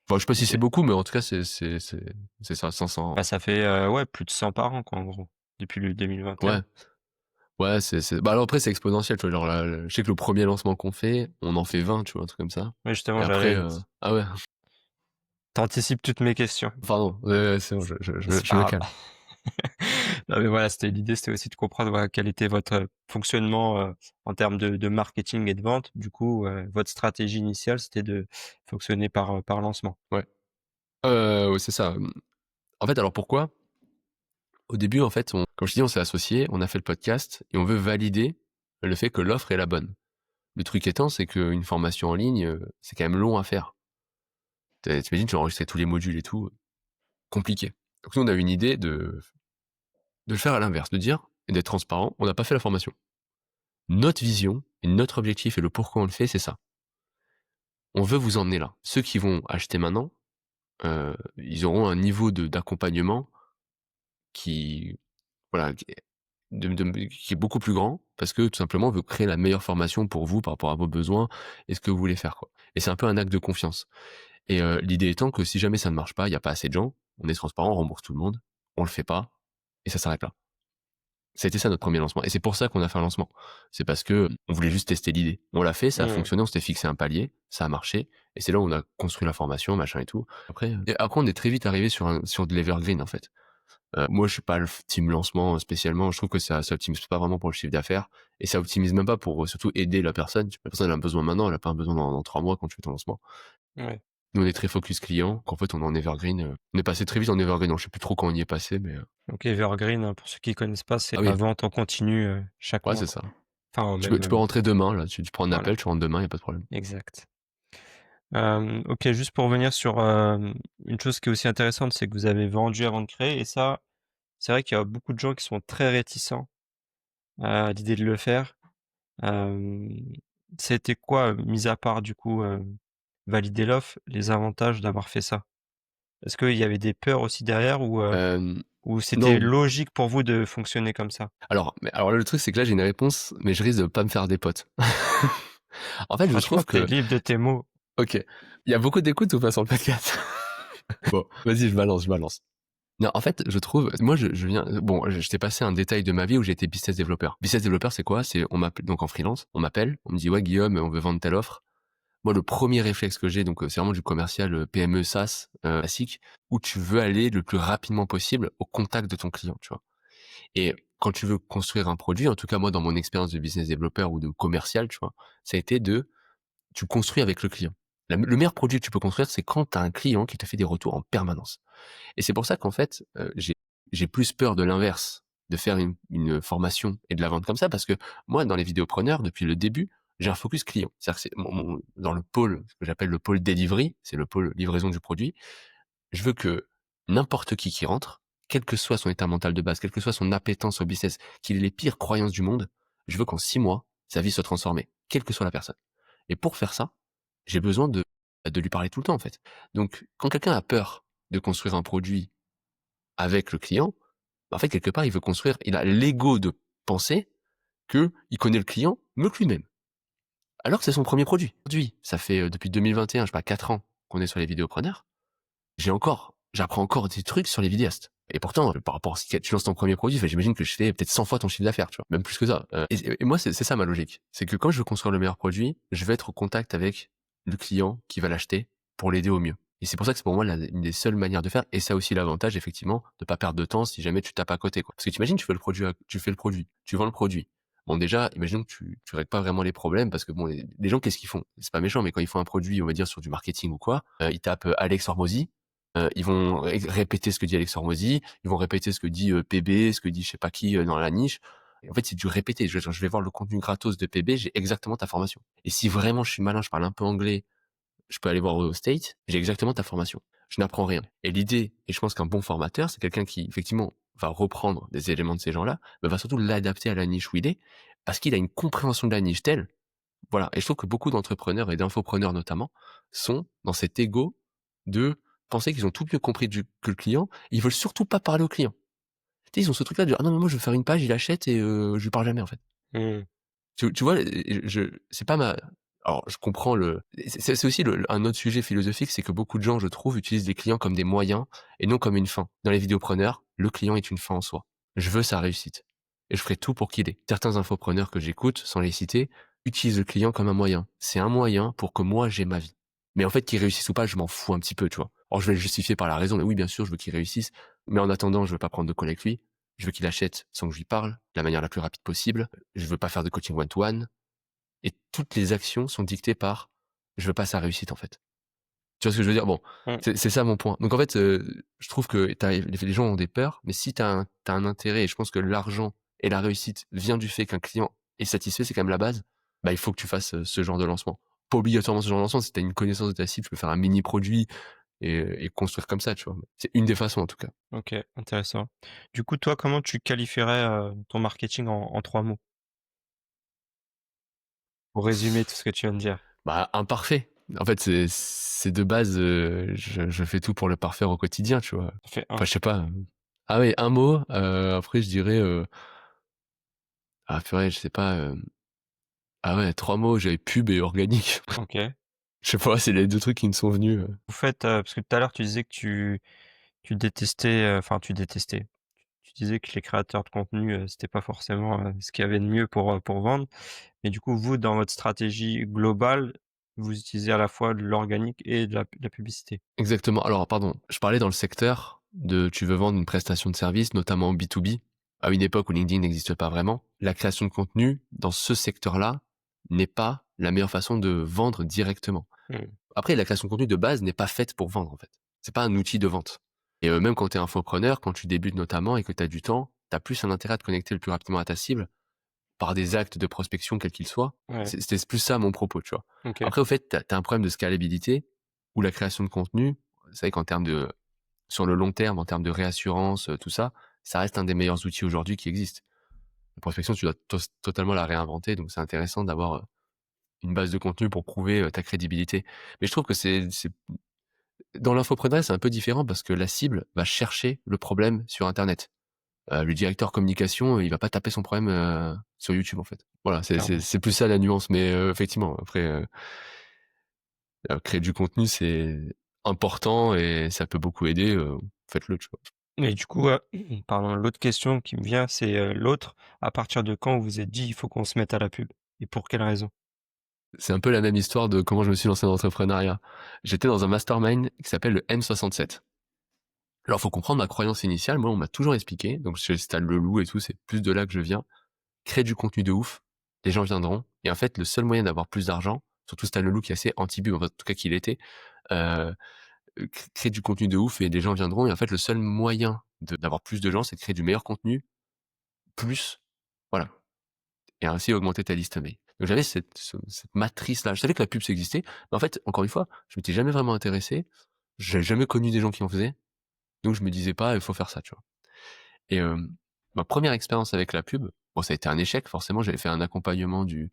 Bon, je sais pas si OK. c'est beaucoup, mais en tout cas, c'est ça, 500. Bah, ça fait, ouais, plus de 100 par an, quoi, en gros, depuis le 2021. Ouais, ouais, bah alors après, c'est exponentiel, tu vois. Genre, je sais que le premier lancement qu'on fait, on en fait 20, tu vois, un truc comme ça. Oui, Et justement, après, ah ouais, tu toutes mes questions. pardon, ouais, c'est bon, C'est je me pas grave. calme. Non, mais voilà, l'idée, c'était aussi de comprendre, voilà, quel était votre fonctionnement, en termes de marketing et de vente. Du coup, votre stratégie initiale, c'était de fonctionner par lancement. Ouais. Ouais, c'est ça. En fait, alors pourquoi? Au début, en fait, comme je te dis, on s'est associés, on a fait le podcast et on veut valider le fait que l'offre est la bonne. Le truc étant, c'est qu'une formation en ligne, c'est quand même long à faire. T'imagines, tu vas enregistrer tous les modules et tout, compliqué. Donc nous, on a eu une idée de le faire à l'inverse, de dire, et d'être transparent, on n'a pas fait la formation. Notre vision, et notre objectif et le pourquoi on le fait, c'est ça. On veut vous emmener là. Ceux qui vont acheter maintenant, ils auront un niveau d'accompagnement qui, voilà, qui est beaucoup plus grand, parce que tout simplement, on veut créer la meilleure formation pour vous par rapport à vos besoins et ce que vous voulez faire, quoi. Et c'est un peu un acte de confiance. Et l'idée étant que si jamais ça ne marche pas, il y a pas assez de gens, on est transparent, on rembourse tout le monde, on le fait pas, et ça s'arrête là. Ça a été ça notre premier lancement. Et c'est pour ça qu'on a fait un lancement. C'est parce que on voulait juste tester l'idée. On l'a fait, ça a Mmh. fonctionné, on s'était fixé un palier, ça a marché, et c'est là où on a construit la formation, machin et tout. Après on est très vite arrivé sur de l'evergreen, en fait. Moi, je suis pas le team lancement spécialement. Je trouve que ça optimise pas vraiment pour le chiffre d'affaires, et ça optimise même pas pour surtout aider la personne. La personne elle a un besoin maintenant, elle a pas un besoin dans 3 mois quand tu fais ton lancement. Ouais. Nous, on est très focus client, qu'en fait, on est en evergreen. On est passé très vite en evergreen. Je sais plus trop quand on y est passé, mais Donc evergreen, hein, pour ceux qui connaissent pas, c'est ah la oui, vente en continu, chaque ouais, mois, c'est quoi. ça. Enfin, Tu peux rentrer demain là. Tu prends un voilà, appel, tu rentres demain, y a pas de problème. exact. OK, juste pour revenir sur, une chose qui est aussi intéressante, c'est que vous avez vendu avant de créer et ça, c'est vrai qu'il y a beaucoup de gens qui sont très réticents à l'idée de le faire. Hem, C'était quoi, mis à part du coup, valider l'offre, les avantages d'avoir fait ça? Est-ce qu'il y avait des peurs aussi derrière Hem, ou c'était non. logique pour vous de fonctionner comme ça? Alors là, le truc, c'est que là, j'ai une réponse, mais je risque de pas me faire des potes. En fait, je Franchement, trouve tu es que libre de tes mots. OK, il y a beaucoup d'écoutes ou pas sur le podcast? Bon, vas-y, je balance. Non, en fait, je trouve, moi, je viens, bon, je t'ai passé un détail de ma vie où j'étais business développeur. Business développeur, c'est quoi? C'est, on m'appelle, donc en freelance, on m'appelle, on me dit, ouais, Guillaume, on veut vendre telle offre. Moi, le premier réflexe que j'ai, donc, c'est vraiment du commercial PME SaaS, classique, où tu veux aller le plus rapidement possible au contact de ton client, tu vois. Et quand tu veux construire un produit, en tout cas, moi, dans mon expérience de business développeur ou de commercial, tu vois, ça a été tu construis avec le client. Le meilleur produit que tu peux construire, c'est quand tu as un client qui te fait des retours en permanence. Et c'est pour ça qu'en fait, j'ai plus peur de l'inverse, de faire une formation et de la vendre comme ça, parce que moi, dans les vidéopreneurs, depuis le début, j'ai un focus client. C'est-à-dire que c'est dans le pôle, ce que j'appelle le pôle delivery, c'est le pôle livraison du produit. Je veux que n'importe qui rentre, quel que soit son état mental de base, quelle que soit son appétence au business, qu'il ait les pires croyances du monde, je veux qu'en 6 mois, sa vie soit transformée, quelle que soit la personne. Et pour faire ça, j'ai besoin de lui parler tout le temps, en fait. Donc, quand quelqu'un a peur de construire un produit avec le client, bah, en fait, quelque part, il a l'ego de penser que il connaît le client mieux que lui-même. Alors que c'est son premier produit. Aujourd'hui, ça fait depuis 2021, je sais pas, 4 ans qu'on est sur les vidéopreneurs. J'apprends encore des trucs sur les vidéastes. Et pourtant, par rapport à ce que tu lances ton premier produit, enfin, j'imagine que je fais peut-être 100 fois ton chiffre d'affaires, tu vois. Même plus que ça. Et moi, c'est ça ma logique. C'est que quand je veux construire le meilleur produit, je vais être au contact avec le client qui va l'acheter pour l'aider au mieux. Et c'est pour ça que c'est pour moi une des seules manières de faire. Et ça aussi l'avantage, effectivement, de pas perdre de temps si jamais tu tapes à côté, quoi. Parce que t'imagines, tu fais le produit, tu vends le produit. Bon déjà, imaginons que tu règles pas vraiment les problèmes parce que bon, les gens qu'est-ce qu'ils font? C'est pas méchant, mais quand ils font un produit, on va dire sur du marketing ou quoi, ils tapent, Alex Hormozy, ils vont répéter ce que dit Alex Hormozy, ils vont répéter ce que dit, PB, ce que dit je sais pas qui, dans la niche et en fait, c'est du répéter. Je vais voir le contenu gratos de PB, j'ai exactement ta formation et si vraiment je suis malin, je parle un peu anglais, je peux aller voir au State, j'ai exactement ta formation. Je n'apprends rien. Et l'idée, et je pense qu'un bon formateur, c'est quelqu'un qui, effectivement, va reprendre des éléments de ces gens-là, mais va surtout l'adapter à la niche où il est, parce qu'il a une compréhension de la niche telle. Voilà. Et je trouve que beaucoup d'entrepreneurs et d'infopreneurs notamment sont dans cet ego de penser qu'ils ont tout mieux compris que le client. Ils veulent surtout pas parler au client. Tu sais, ils ont ce truc-là de dire, ah non, mais moi, je veux faire une page, il achète et je lui parle jamais, en fait. Mmh. Tu vois, c'est pas ma alors je comprends le c'est aussi un autre sujet philosophique, c'est que beaucoup de gens, je trouve, utilisent les clients comme des moyens et non comme une fin. Dans les vidéopreneurs, le client est une fin en soi. Je veux sa réussite et je ferai tout pour qu'il ait. Certains infopreneurs que j'écoute, sans les citer, utilisent le client comme un moyen. C'est un moyen pour que moi j'ai ma vie. Mais en fait, qu'il réussisse ou pas, je m'en fous un petit peu, tu vois? Alors je vais le justifier par la raison, mais oui, bien sûr, je veux qu'il réussisse, mais en attendant, je veux pas prendre de call avec lui. Je veux qu'il achète sans que je lui parle, de la manière la plus rapide possible. Je veux pas faire de coaching one-to-one. Et toutes les actions sont dictées par je veux pas sa réussite en fait. Tu vois ce que je veux dire? Bon, Mmh. c'est ça mon point. Donc en fait, je trouve que les gens ont des peurs, mais si t'as un intérêt, et je pense que l'argent et la réussite vient du fait qu'un client est satisfait, c'est quand même la base. Bah il faut que tu fasses ce genre de lancement. Pas obligatoirement ce genre de lancement. Si t'as une connaissance de ta cible, tu peux faire un mini produit et construire comme ça, tu vois. C'est une des façons en tout cas. OK, intéressant. Du coup, toi, comment tu qualifierais, ton marketing en 3 mots? Pour résumer tout ce que tu viens de dire. Bah imparfait. En fait, c'est de base, je fais tout pour le parfaire au quotidien, tu vois. Ça fait Enfin, un. je sais pas. Ah oui, un mot. Après, je dirais. Ah purée, je sais pas. Ah ouais, 3 mots. J'avais pub et organique. OK. Je sais pas, c'est les 2 trucs qui me sont venus. Vous faites, parce que tout à l'heure tu disais que tu détestais, enfin tu détestais. Tu disais que les créateurs de contenu, c'était pas forcément, ce qu'il y avait de mieux pour vendre. Mais du coup, vous, dans votre stratégie globale, vous utilisez à la fois de l'organique et de la publicité? Exactement. Alors, pardon. Je parlais dans le secteur de tu veux vendre une prestation de service, notamment B2B. À une époque où LinkedIn n'existe pas vraiment, la création de contenu dans ce secteur-là n'est pas la meilleure façon de vendre directement. Mmh. Après, la création de contenu de base n'est pas faite pour vendre, en fait. C'est pas un outil de vente. Et même quand tu es infopreneur, quand tu débutes notamment et que tu as du temps, tu as plus un intérêt à te connecter le plus rapidement à ta cible par des actes de prospection, quels qu'ils soient. Ouais. C'était plus ça mon propos, tu vois. OK. Après, au fait, tu as un problème de scalabilité où la création de contenu, c'est vrai qu'en termes de, sur le long terme, en termes de réassurance, tout ça, ça reste un des meilleurs outils aujourd'hui qui existent. La prospection, tu dois totalement la réinventer, donc c'est intéressant d'avoir une base de contenu pour prouver ta crédibilité. Mais je trouve que c'est dans l'infoprenariat, c'est un peu différent parce que la cible va chercher le problème sur internet. Le directeur communication, il va pas taper son problème, sur YouTube, en fait. Voilà, Clairement. c'est plus ça la nuance, mais effectivement, après, créer du contenu, c'est important et ça peut beaucoup aider, faites-le, tu vois? Et du coup, pardon, l'autre question qui me vient, c'est, l'autre, à partir de quand vous vous êtes dit: «Il faut qu'on se mette à la pub» et pour quelle raison? C'est un peu la même histoire de comment je me suis lancé dans l'entrepreneuriat. J'étais dans un mastermind qui s'appelle le M67. Alors, faut comprendre ma croyance initiale. Moi, on m'a toujours expliqué, donc chez Stan Leloup et tout, c'est plus de là que je viens. Crée du contenu de ouf, les gens viendront. Et en fait, le seul moyen d'avoir plus d'argent, surtout Stan Leloup qui est assez anti-pub, en tout cas qu'il était, euh, créer du contenu de ouf et les gens viendront. Et en fait, le seul moyen d'avoir plus de gens, c'est de créer du meilleur contenu, plus, voilà. Et ainsi augmenter ta liste mail. Donc j'avais cette matrice-là. Je savais que la pub ça existait, mais en fait, encore une fois, je m'étais jamais vraiment intéressé. J'ai jamais connu des gens qui en faisaient. Donc je me disais pas, il faut faire ça, tu vois. Et ma première expérience avec la pub, bon, ça a été un échec, forcément. J'avais fait un accompagnement du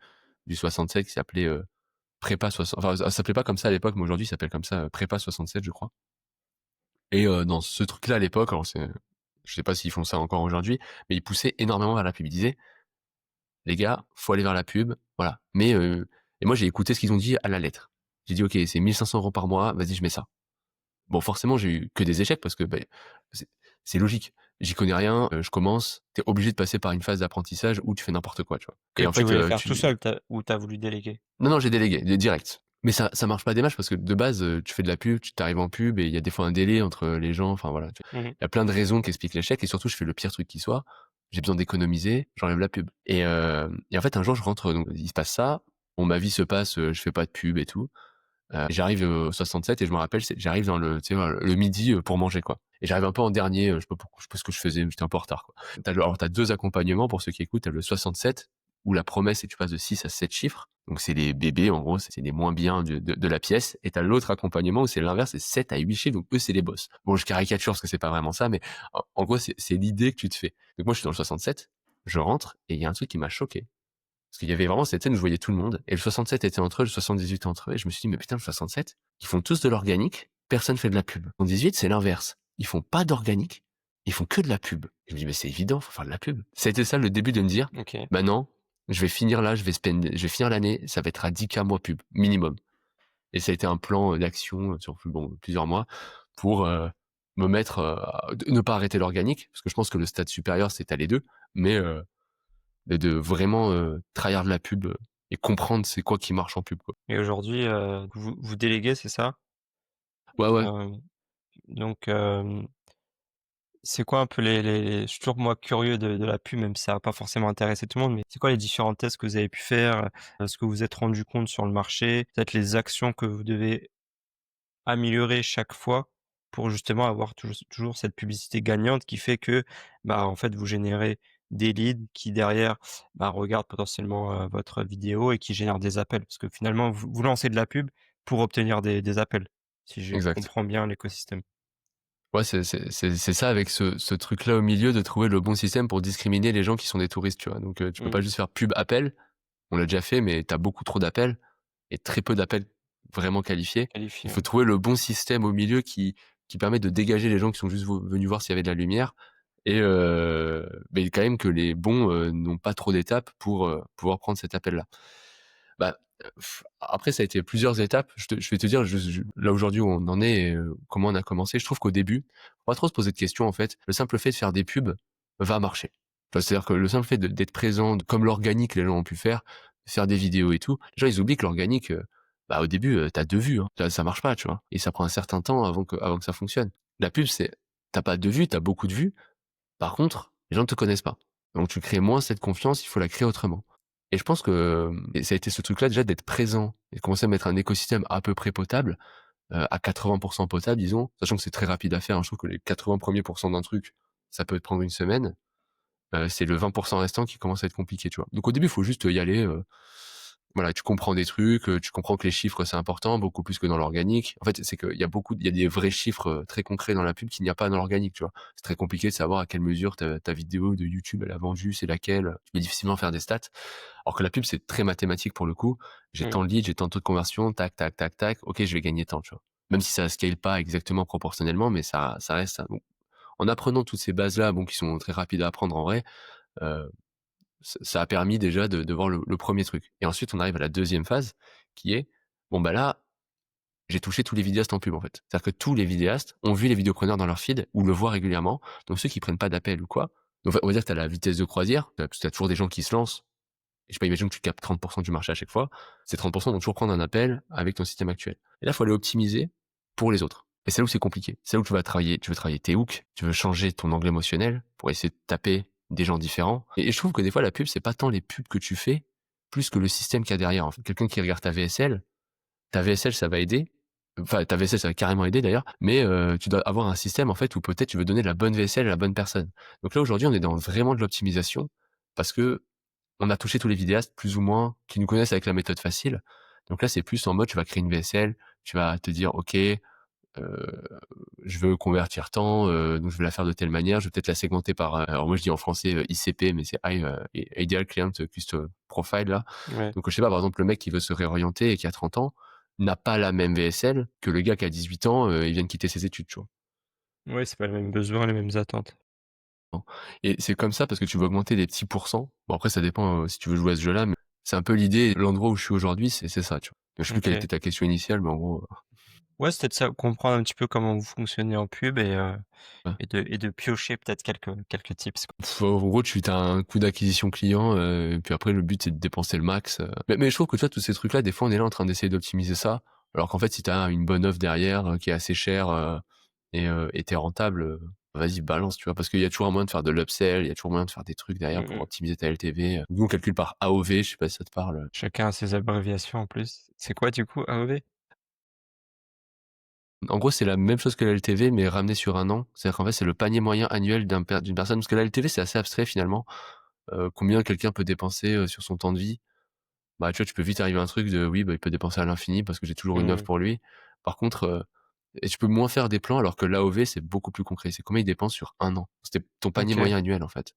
67 qui s'appelait Prépa 60. Enfin, ça s'appelait pas comme ça à l'époque, mais aujourd'hui, il s'appelle comme ça, Prépa 67, je crois. Et dans ce truc-là, à l'époque, alors je sais pas s'ils font ça encore aujourd'hui, mais ils poussaient énormément vers la pub. Ils disaient, les gars, faut aller vers la pub, voilà. Mais et moi, j'ai écouté ce qu'ils ont dit à la lettre. J'ai dit, ok, c'est 1 500 € par mois, vas-y, je mets ça. Bon, forcément, j'ai eu que des échecs parce que c'est c'est logique. J'y connais rien, je commence, t'es obligé de passer par une phase d'apprentissage où tu fais n'importe quoi, tu vois? Que Et en tu fait, voulais faire tout seul, tu as voulu déléguer? non, j'ai délégué, direct. Mais ça marche pas des matchs parce que de base, tu fais de la pub, tu t'arrives en pub et il y a des fois un délai entre les gens, enfin voilà. Mmh. Il y a plein de raisons qui expliquent l'échec et surtout, je fais le pire truc qui soit. j'ai besoin d'économiser, j'enlève la pub. Et en fait, un jour, je rentre, donc il se passe ça. Bon, ma vie se passe, je fais pas de pub et tout. J'arrive au 67 et je me rappelle, j'arrive dans le midi pour manger, quoi. Et j'arrive un peu en dernier, je sais pas pourquoi, je sais pas ce que je faisais, mais j'étais un peu en retard, quoi. Alors, t'as 2 accompagnements pour ceux qui écoutent. T'as le 67 où la promesse, c'est que tu passes de 6 à 7 chiffres. Donc, c'est les bébés, en gros, c'est les moins bien de la pièce. Et t'as l'autre accompagnement où c'est l'inverse, c'est 7 à 8 chiffres. Donc, eux, c'est les boss. Bon, je caricature parce que c'est pas vraiment ça, mais en gros, c'est l'idée que tu te fais. Donc, moi, je suis dans le 67, je rentre et il y a un truc qui m'a choqué. Parce qu'il y avait vraiment cette scène où je voyais tout le monde, et le 67 était entre eux, le 78 entre eux, et je me suis dit, mais putain, le 67, ils font tous de l'organique, personne fait de la pub. Le 78, c'est l'inverse. Ils font pas d'organique, ils font que de la pub. Je me dis, mais c'est évident, faut faire de la pub. Ça a été ça le début de me dire, OK. bah non, je vais finir là, je vais finir l'année, ça va être à 10K mois pub, minimum. Et ça a été un plan d'action sur plusieurs mois pour me mettre, ne pas arrêter l'organique, parce que je pense que le stade supérieur, c'est à les deux, mais de vraiment trahir de la pub et comprendre c'est quoi qui marche en pub, quoi. Et aujourd'hui, vous déléguez, c'est ça? Ouais, ouais. Hem, donc c'est quoi un peu je suis toujours moi curieux de la pub, même si ça va pas forcément intéresser tout le monde, mais c'est quoi les différents tests que vous avez pu faire? Ce que vous vous êtes rendu compte sur le marché? Peut-être les actions que vous devez améliorer chaque fois pour justement avoir toujours cette publicité gagnante qui fait que, bah, en fait, vous générez des leads qui derrière, bah, regardent potentiellement, votre vidéo et qui génèrent des appels. Parce que finalement, vous lancez de la pub pour obtenir des appels, si je Exact. comprends bien l'écosystème. Ouais, c'est ça avec ce truc-là au milieu de trouver le bon système pour discriminer les gens qui sont des touristes, tu vois? Donc tu peux Mmh, pas juste faire pub appel, on l'a déjà fait, mais tu as beaucoup trop d'appels et très peu d'appels vraiment qualifiés. Il qualifié, faut ouais. trouver le bon système au milieu qui permet de dégager les gens qui sont juste venus voir s'il y avait de la lumière et mais quand même que les bons, n'ont pas trop d'étapes pour, pouvoir prendre cet appel-là. Bah, après ça a été plusieurs étapes. Je vais te dire là aujourd'hui où on en est et comment on a commencé. Je trouve qu'au début, faut pas trop se poser de questions en fait. Le simple fait de faire des pubs va marcher. Enfin, c'est-à-dire que le simple fait d'être présent, comme l'organique les gens ont pu faire des vidéos et tout, les gens ils oublient que l'organique, bah, au début, tu 2 vues, hein. Ça marche pas, tu vois? Et ça prend un certain temps avant que ça fonctionne. La pub, c'est t'as pas 2 vues, t'as beaucoup de vues. Par contre, les gens ne te connaissent pas. Donc tu crées moins cette confiance, il faut la créer autrement. Et je pense que et ça a été ce truc-là déjà d'être présent et de commencer à mettre un écosystème à peu près potable, à 80 potable disons, sachant que c'est très rapide à faire, hein. Je trouve que les 80 premiers pourcents d'un truc, ça peut te prendre une semaine. C'est le 20 restant qui commence à être compliqué, tu vois? Donc au début, il faut juste y aller, voilà, tu comprends des trucs, tu comprends que les chiffres, c'est important, beaucoup plus que dans l'organique. En fait, c'est qu'il y a des vrais chiffres, très concrets dans la pub qu'il n'y a pas dans l'organique, tu vois? C'est très compliqué de savoir à quelle mesure ta vidéo de YouTube, elle a vendu, c'est laquelle, tu peux difficilement faire des stats. Alors que la pub, c'est très mathématique pour le coup. J'ai Mmh, tant de leads, j'ai tant de taux de conversion, tac, tac, tac, tac, OK, je vais gagner tant, tu vois? Même si ça scale pas exactement proportionnellement, mais ça reste ça. Donc en apprenant toutes ces bases-là, bon, qui sont très rapides à apprendre en vrai, heu ça a permis déjà de voir le 1er truc et ensuite on arrive à la deuxième phase qui est, bon bah là, j'ai touché tous les vidéastes en pub en fait. C'est-à-dire que tous les vidéastes ont vu les vidéopreneurs dans leur feed ou le voient régulièrement, donc ceux qui prennent pas d'appel ou quoi, donc on va dire que tu as la vitesse de croisière, parce que tu as toujours des gens qui se lancent et je sais pas, imagine que tu captes 30 du marché à chaque fois, ces 30 vont toujours prendre un appel avec ton système actuel et là, il faut aller optimiser pour les autres et c'est là où c'est compliqué. C'est là où tu veux travailler tes hooks, tu veux changer ton angle émotionnel pour essayer de taper des gens différents et je trouve que des fois la pub, c'est pas tant les pubs que tu fais, plus que le système qu'il y a derrière en fait. Quelqu'un qui regarde ta VSL ça va aider, enfin ta VSL ça va carrément aider d'ailleurs, mais tu dois avoir un système en fait où peut-être tu veux donner la bonne VSL à la bonne personne. Donc là aujourd'hui on est dans vraiment de l'optimisation parce que on a touché tous les vidéastes plus ou moins qui nous connaissent avec la méthode facile. Donc là c'est plus en mode tu vas créer une VSL, tu vas te dire OK, je veux convertir tant, donc je vais la faire de telle manière, je vais peut-être la segmenter par, alors moi je dis en français, ICP, mais c'est Ideal Client Custom Profile là. ouais. Donc je sais pas, par exemple, le mec qui veut se réorienter et qui a 30 ans, n'a pas la même VSL que le gars qui a 18 ans, il vient de quitter ses études, tu vois? Ouais, c'est pas les mêmes besoins, les mêmes attentes. Et c'est comme ça parce que tu veux augmenter des petits pourcents. Bon après ça dépend, si tu veux jouer à ce jeu-là, mais c'est un peu l'idée, l'endroit où je suis aujourd'hui, c'est ça, tu vois? Je sais plus quelle OK. était ta question initiale, mais en gros, Ouais, c'était de ça, comprendre un petit peu comment vous fonctionnez en pub ouais. et de piocher peut-être quelques tips, quoi. En gros, tu as un coût d'acquisition client, et puis après le but c'est de dépenser le max. Mais je trouve que tu vois tous ces trucs-là, des fois on est là en train d'essayer d'optimiser ça, alors qu'en fait si tu as une bonne offre derrière, qui est assez chère, et tu rentable, vas-y balance, tu vois? Parce qu'il y a toujours un moyen de faire de l'upsell, il y a toujours moyen de faire des trucs derrière Mmh pour mh. optimiser ta LTV. Nous on calcule par AOV, je sais pas si ça te parle? Chacun a ses abréviations en plus. C'est quoi du coup AOV? En gros, c'est la même chose que la LTV, mais ramené sur un an. C'est-à-dire qu'en fait, c'est le panier moyen annuel d'une personne. Parce que la LTV, c'est assez abstrait finalement. Combien quelqu'un peut dépenser sur son temps de vie. Bah, tu vois, tu peux vite arriver à un truc de oui, bah, il peut dépenser à l'infini parce que j'ai toujours une offre Mmh. pour lui. Par contre, et tu peux moins faire des plans alors que l'AOV, c'est beaucoup plus concret. C'est combien il dépense sur un an. C'était ton panier OK. moyen annuel en fait.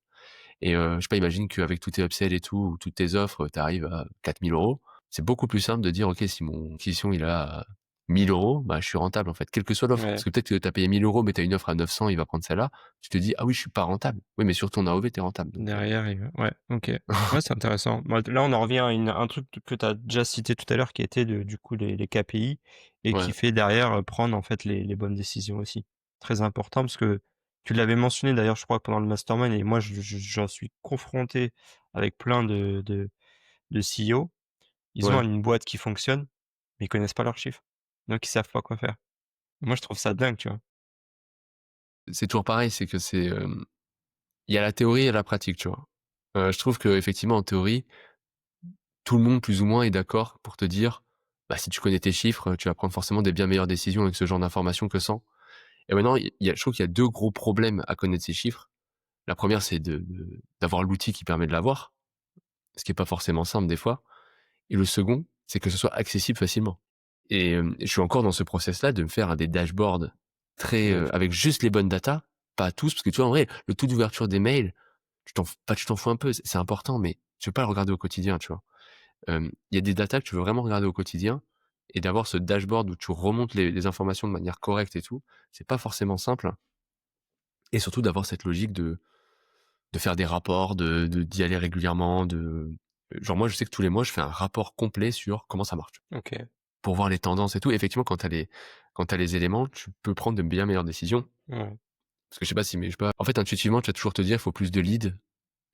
Et je sais pas, imagine qu'avec tous tes upsells et tout, ou toutes tes offres, tu arrives à 4 000 €. C'est beaucoup plus simple de dire: «OK, si mon acquisition il est à 1 000 €, bah, je suis rentable en fait, quelle que soit l'offre». Ouais. Parce que peut-être que tu as payé 1 000 €, mais tu as une offre à 900, il va prendre celle-là. Tu te dis: «Ah oui, je suis pas rentable». Oui, mais sur ton AOV, tu es rentable donc Derrière il ouais, OK. Ouais, c'est intéressant. Bah, là, on en revient à un truc que tu as déjà cité tout à l'heure qui était du coup les KPI et ouais, qui fait derrière, prendre en fait les bonnes décisions aussi. Très important parce que tu l'avais mentionné d'ailleurs je crois pendant le mastermind et moi j'en suis confronté avec plein de CEO. Ils ont ouais. une boîte qui fonctionne, mais ils connaissent pas leurs chiffres. Donc ils savent pas quoi faire. Moi je trouve ça dingue, tu vois? C'est toujours pareil, c'est que il y a la théorie et la pratique, tu vois? Je trouve qu'effectivement en théorie, tout le monde plus ou moins est d'accord pour te dire: «Bah, si tu connais tes chiffres, tu vas prendre forcément des bien meilleures décisions avec ce genre d'informations que sans». Et maintenant, je trouve qu'il y a 2 gros problèmes à connaître ces chiffres. La première, c'est d'avoir l'outil qui permet de l'avoir, ce qui est pas forcément simple des fois. Et le second, c'est que ce soit accessible facilement. Et je suis encore dans ce process-là de me faire des dashboards très, Mmh. avec juste les bonnes datas, pas tous, parce que tu vois, en vrai, le taux d'ouverture des mails, tu t'en fous un peu, c'est important, mais tu veux pas le regarder au quotidien, tu vois? Il y a des datas que tu veux vraiment regarder au quotidien et d'avoir ce dashboard où tu remontes les informations de manière correcte et tout, c'est pas forcément simple et surtout d'avoir cette logique de faire des rapports, d'y aller régulièrement, genre moi, je sais que tous les mois, je fais un rapport complet sur comment ça marche, OK. pour voir les tendances et tout. Effectivement, quand tu as les éléments, tu peux prendre de bien meilleures décisions. Ouais. Parce que je sais pas si mais je sais pas, en fait, intuitivement, tu vas toujours te dire: «Il faut plus de leads,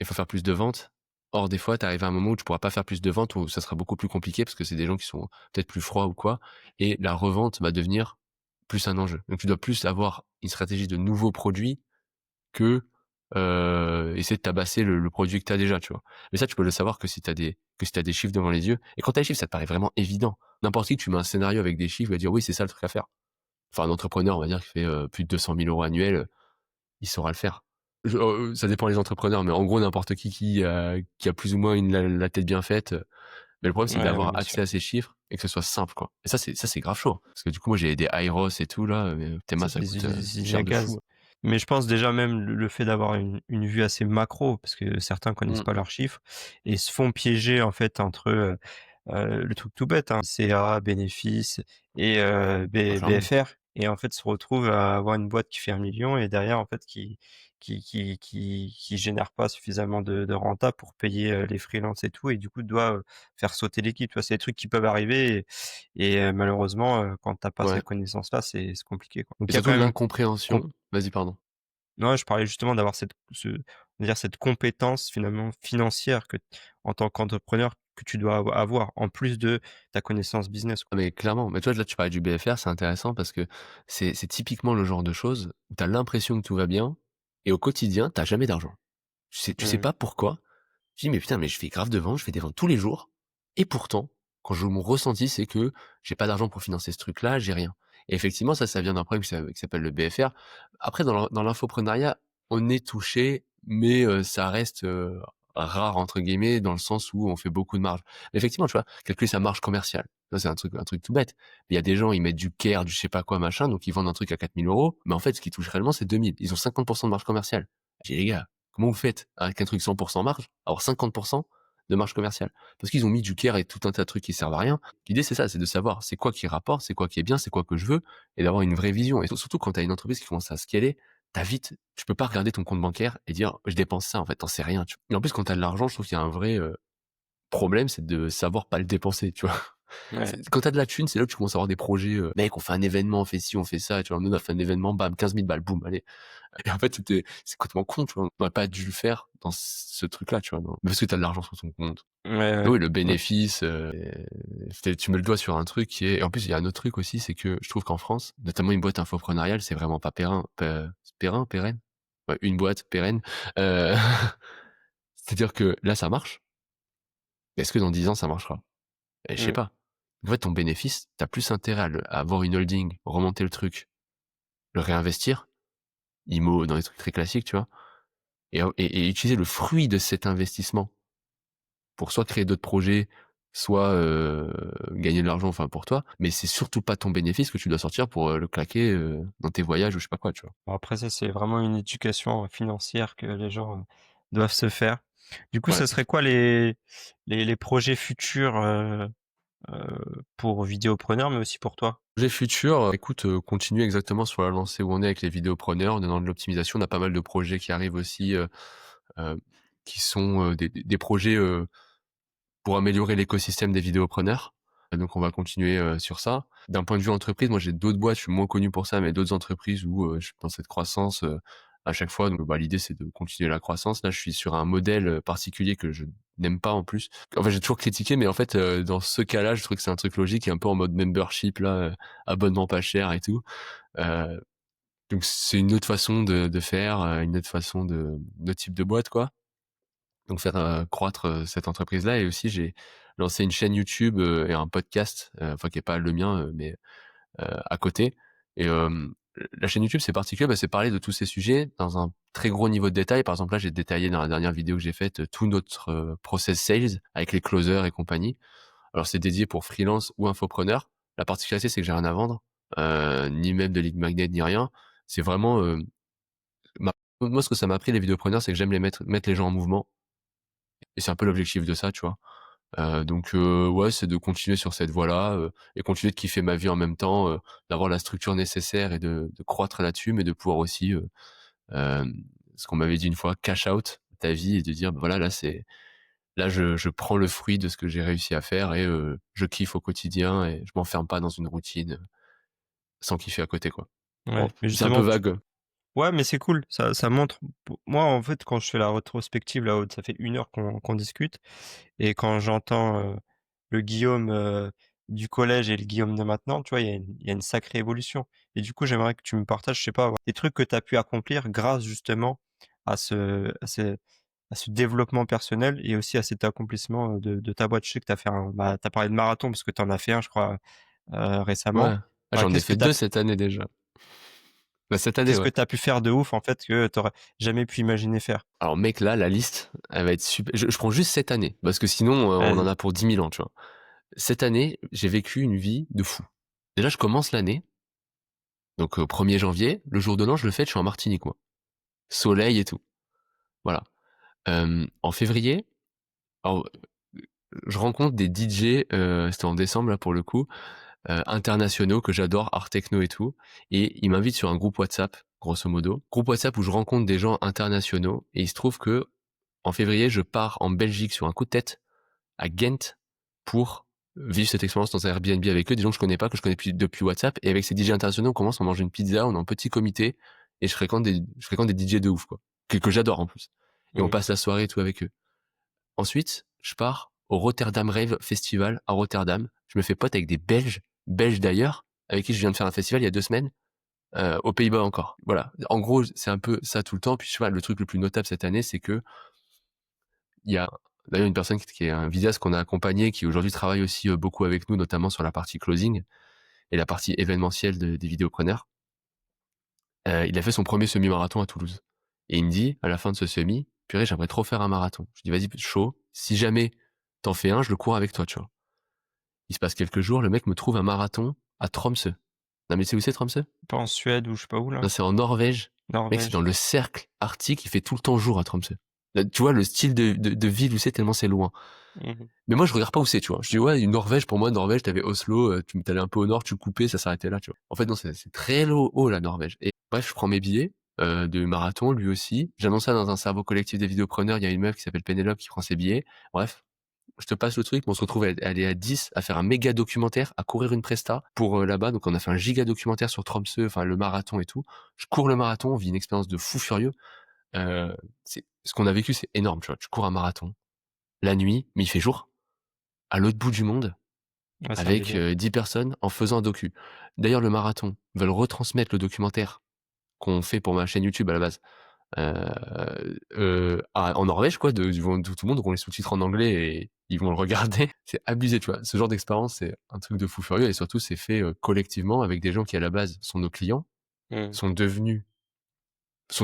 il faut faire plus de ventes». Or, des fois, tu arrives à un moment où tu pourras pas faire plus de ventes, où ça sera beaucoup plus compliqué parce que c'est des gens qui sont peut-être plus froids ou quoi et la revente va devenir plus un enjeu. Donc tu dois plus avoir une stratégie de nouveaux produits que, essayer de tabasser le produit que tu as déjà, tu vois? Mais ça, tu peux le savoir que si tu as des chiffres devant les yeux et quand tu as les chiffres, ça te paraît vraiment évident. N'importe qui, tu mets un scénario avec des chiffres, il va dire: «Oui, c'est ça le truc à faire». Enfin, un entrepreneur, on va dire, qui fait, plus de 200 000 € annuels, il saura le faire. Ça dépend des entrepreneurs, mais en gros, n'importe qui a plus ou moins la tête bien faite, mais le problème, c'est Ouais, ouais, d'avoir bien sûr. accès à ces chiffres et que ce soit simple, quoi. Et ça, c'est grave chaud. Parce que du coup, moi, j'ai des Airos et tout là, mais Théma, Ça, ça c'est coûte, des usines cher à de fou. gaz. Mais je pense déjà même le fait d'avoir une vue assez macro, parce que certains connaissent Mmh, pas leurs chiffres et se font piéger en fait entre, le truc tout bête, hein, CA, bénéfices et bah, clairement. BFR et en fait se retrouvent à avoir une boîte qui fait 1 million et derrière en fait qui génère pas suffisamment de renta pour payer, les freelances et tout et du coup doit, faire sauter l'équipe. Tu vois? C'est des trucs qui peuvent arriver et malheureusement, quand tu as pas Ouais. ces connaissances-là, c'est compliqué, quoi. Donc Et il y a surtout quand même com l'incompréhension vas-y, pardon. non, je parlais justement d'avoir on va dire cette compétence finalement financière que en tant qu'entrepreneur que tu dois avoir en plus de ta connaissance business, Ah quoi. mais clairement, mais tu vois, là, tu parlais du BFR, c'est intéressant parce que c'est typiquement le genre de choses où tu as l'impression que tout va bien et au quotidien, tu jamais d'argent. Tu sais Mmh. pas pourquoi. Je dis: «Mais putain, mais je fais grave de ventes, je fais des ventes tous les jours et pourtant, quand je mon ressenti, c'est que j'ai pas d'argent pour financer ce truc-là, j'ai rien». Et effectivement, ça vient d'un problème qui s'appelle le BFR. Après dans l'infoprenariat, on est touché, mais ça reste, «rare» entre guillemets, dans le sens où on fait beaucoup de marge. Mais effectivement, tu vois, calculer sa marge commerciale, ça c'est un truc tout bête. Mais il y a des gens, ils mettent du Care, du je sais pas quoi machin, donc ils vendent un truc à 4 000 €, mais en fait, ce qu'ils touchent réellement, c'est 2 000. Ils ont 50 de marge commerciale. Je dis: «Les gars, comment vous faites avec un truc 100 marge, avoir 50 de marge commerciale?» Parce qu'ils ont mis du care et tout un tas de trucs qui servent à rien. L'idée, c'est ça, c'est de savoir c'est quoi qui rapporte, c'est quoi qui est bien, c'est quoi que je veux et d'avoir une vraie vision. Et surtout quand tu as une entreprise qui commence à scaler, tu peux pas regarder ton compte bancaire et dire: «Je dépense ça», en fait, tu sais rien, tu vois? Et en plus, quand tu as de l'argent, je trouve qu'il y a un vrai, problème, c'est de savoir pas le dépenser, tu vois? Ouais, Quand t'as de la thune, c'est là que tu commences à avoir des projets, mec, on fait un événement, on fait ci, on fait ça, et tu vois, nous, on a fait un événement, bam, 15 000 balles, boum, allez. Et en fait, c'est complètement con, tu vois. On n'aurait pas dû le faire dans ce truc-là, tu vois. Mais parce que t'as de l'argent sur ton compte. ouais, Mais ouais. oui, le Ouais. bénéfice, tu mets le doigt sur un truc qui est, et en plus, il y a un autre truc aussi, c'est que je trouve qu'en France, notamment une boîte infoprenariale, c'est vraiment pas pérenne? Ouais, une boîte pérenne. Euh, C'est-à-dire que là, ça marche. Est-ce que dans 10 ans, ça marchera? Je sais Mmh. pas. En fait, ton bénéfice, t'as plus intérêt à avoir une holding, remonter le truc, le réinvestir, IMO, dans les trucs très classiques, tu vois, et utiliser le fruit de cet investissement pour soit créer d'autres projets, soit gagner de l'argent, enfin pour toi, mais c'est surtout pas ton bénéfice que tu dois sortir pour le claquer dans tes voyages ou je sais pas quoi, tu vois. Bon après ça, c'est vraiment une éducation, financière que les gens, doivent se faire. Du coup, Ouais. ça serait quoi les projets futurs, pour Vidéopreneur, mais aussi pour toi? Projet futur, écoute, continuer exactement sur la lancée où on est avec les vidéopreneurs, on est dans de l'optimisation, on a pas mal de projets qui arrivent aussi, heu, qui sont des projets pour améliorer l'écosystème des vidéopreneurs. Donc on va continuer sur ça. D'un point de vue entreprise, moi j'ai d'autres boîtes, je suis moins connu pour ça, mais d'autres entreprises où je suis dans cette croissance à chaque fois. Donc bah, l'idée c'est de continuer la croissance. Là je suis sur un modèle particulier que je n'aime pas en plus. En fait j'ai toujours critiqué, mais en fait dans ce cas-là, je trouve que c'est un truc logique, et un peu en mode membership là, abonnement pas cher et tout. Euh, donc c'est une autre façon de faire, une autre façon de type de boîte quoi. Donc faire croître cette entreprise-là, et aussi j'ai lancé une chaîne YouTube et un podcast, enfin qui est pas le mien, mais à côté. Et la chaîne YouTube c'est particulier, c'est parler de tous ces sujets dans un très gros niveau de détail. Par exemple là j'ai détaillé dans la dernière vidéo que j'ai faite tout notre process sales avec les closers et compagnie. Alors c'est dédié pour freelance ou infopreneur. La particularité c'est que j'ai rien à vendre, ni même de lead magnet ni rien. C'est vraiment ma- moi ce que ça m'a appris les vidéopreneurs, c'est que j'aime mettre les gens en mouvement, et c'est un peu l'objectif de ça, tu vois. Donc ouais, c'est de continuer sur cette voie-là, et continuer de kiffer ma vie en même temps, d'avoir la structure nécessaire et de croître là-dessus, mais de pouvoir aussi, ce qu'on m'avait dit une fois, cash out ta vie, et de dire: bah, voilà, là je prends le fruit de ce que j'ai réussi à faire, et je kiffe au quotidien et je m'enferme pas dans une routine sans kiffer à côté, quoi. Bon, Ouais, mais c'est un peu justement tu vague. ouais, mais c'est cool, ça montre moi, en fait, quand je fais la rétrospective là, ça fait 1 heure qu'on discute et quand j'entends, le Guillaume, du collège et le Guillaume de maintenant, tu vois, il y a une sacrée évolution et du coup, j'aimerais que tu me partages, je sais pas, des trucs que tu as pu accomplir grâce justement à ce développement personnel et aussi à cet accomplissement, de ta boîte. Je sais que tu as fait tu as parlé de marathon parce que tu en as fait un, je crois, Ouais. récemment. Ah, Ouais, j'en ai fait 2 cette année déjà. Bah, cette année, qu'est-ce ouais. que tu as pu faire de ouf, en fait, que tu aurais jamais pu imaginer faire? Alors mec, là, la liste, elle va être super. Je prends juste cette année, parce que sinon, on en Vas-y. a pour 10 000 ans, tu vois. Cette année, j'ai vécu une vie de fou. Déjà, je commence l'année, donc 1er janvier, le jour de l'an, je le fête, je suis en Martinique, moi. Soleil et tout. Voilà. En février, alors, je rencontre des DJ, c'était en décembre, là, pour le coup, internationaux que j'adore, art techno et tout, et ils m'invitent sur un groupe WhatsApp, grosso modo. Groupe WhatsApp où je rencontre des gens internationaux, et il se trouve que en février, je pars en Belgique sur un coup de tête à Ghent pour vivre cette expérience dans un Airbnb avec eux, des gens que je connais pas, que je connais depuis WhatsApp. Et avec ces DJ internationaux, on commence à manger une pizza, on est en petit comité, et je fréquente des DJ de ouf, quoi. Que j'adore en plus. Et on Mmh. passe la soirée et tout avec eux. Ensuite, je pars au Rotterdam Rave Festival à Rotterdam. Je me fais pote avec des Belges d'ailleurs, avec qui je viens de faire un festival il y a 2 semaines, aux Pays-Bas encore. Voilà. En gros, c'est un peu ça tout le temps. Puis tu vois, le truc le plus notable cette année, c'est que il y a d'ailleurs une personne qui est un vidéaste qu'on a accompagné, qui aujourd'hui travaille aussi beaucoup avec nous, notamment sur la partie closing et la partie événementielle des vidéopreneurs. Il a fait son premier semi-marathon à Toulouse. Et il me dit, à la fin de ce semi, purée, j'aimerais trop faire un marathon. Je dis, vas-y, chaud. Si jamais t'en fais un, je le cours avec toi, tu vois. Il se passe quelques jours, le mec me trouve un marathon à Tromsø. Non, mais tu sais où c'est Tromsø? Pas en Suède ou je sais pas où là? Non, c'est en Norvège. Mec, c'est dans Norvège. le cercle arctique, il fait tout le temps jour à Tromsø. Là, tu vois, le style de ville où c'est, tellement c'est loin. Mmh. Mais moi, je regarde pas où c'est, tu vois. Je dis, ouais, une Norvège, pour moi, Norvège, t'avais Oslo, tu t'allais un peu au nord, tu coupais, ça s'arrêtait là, tu vois. En fait, non, c'est très haut, la Norvège. Et bref, je prends mes billets, de marathon, lui aussi. J'annonce ça dans un cerveau collectif des vidéopreneurs. Il y a une meuf qui s'appelle Pénélope qui prend ses billets. Bref. je te passe le truc, mais on se retrouve à aller à 10, à faire un méga documentaire, à courir une presta pour là-bas. Donc on a fait un giga documentaire sur Tromsø, enfin le marathon et tout. Je cours le marathon, on vit une expérience de fou furieux. Ce qu'on a vécu, c'est énorme, tu vois. Tu cours un marathon, la nuit, mais il fait jour, à l'autre bout du monde, Ouais, c'est un avec délire. 10 personnes en faisant un docu. D'ailleurs, le marathon veulent retransmettre le documentaire qu'on fait pour ma chaîne YouTube à la base. En Norvège, quoi, devant tout le monde, donc on les sous-titres en anglais et ils vont le regarder. C'est abusé, tu vois. Ce genre d'expérience, c'est un truc de fou furieux et surtout, c'est fait collectivement avec des gens qui, à la base, sont nos clients, Mmh. sont devenus